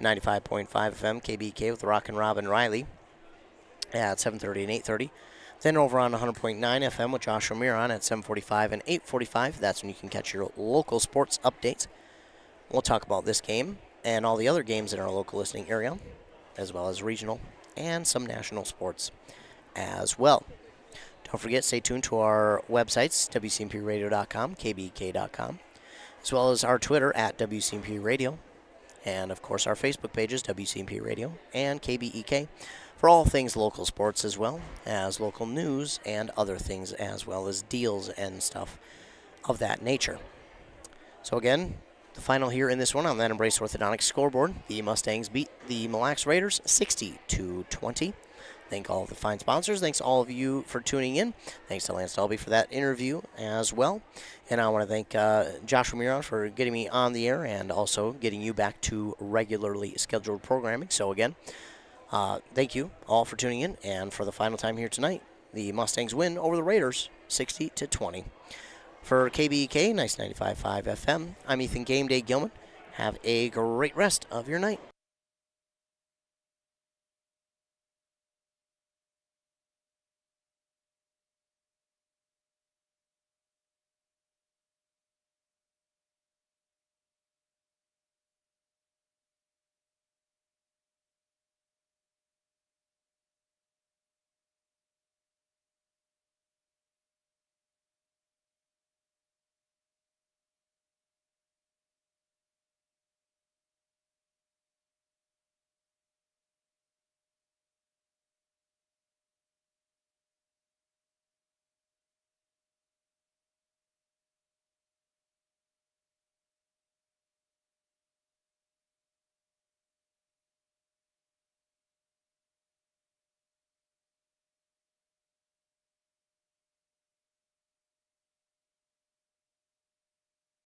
95.5 FM KBK with Rock and Robin Riley at 7:30 and 8:30. Then over on 100.9 FM with Josh O'Meara at 7:45 and 8:45. That's when you can catch your local sports updates. We'll talk about this game and all the other games in our local listening area, as well as regional and some national sports as well. Don't forget, stay tuned to our websites, WCMPradio.com, KBK.com, as well as our Twitter at WCMP Radio, and, of course, our Facebook pages, WCMP Radio and KBEK, for all things local sports as well as local news and other things as well as deals and stuff of that nature. So, again, the final here in this one on that Embrace Orthodontics scoreboard, the Mustangs beat the Mille Lacs Raiders 60-20. Thank all of the fine sponsors. Thanks all of you for tuning in. Thanks to Lance Dalby for that interview as well. And I want to thank Josh O'Meara for getting me on the air and also getting you back to regularly scheduled programming. So again, thank you all for tuning in. And for the final time here tonight, the Mustangs win over the Raiders 60-20. For KBEK, nice 95.5 FM, I'm Ethan Game Day Gilman. Have a great rest of your night.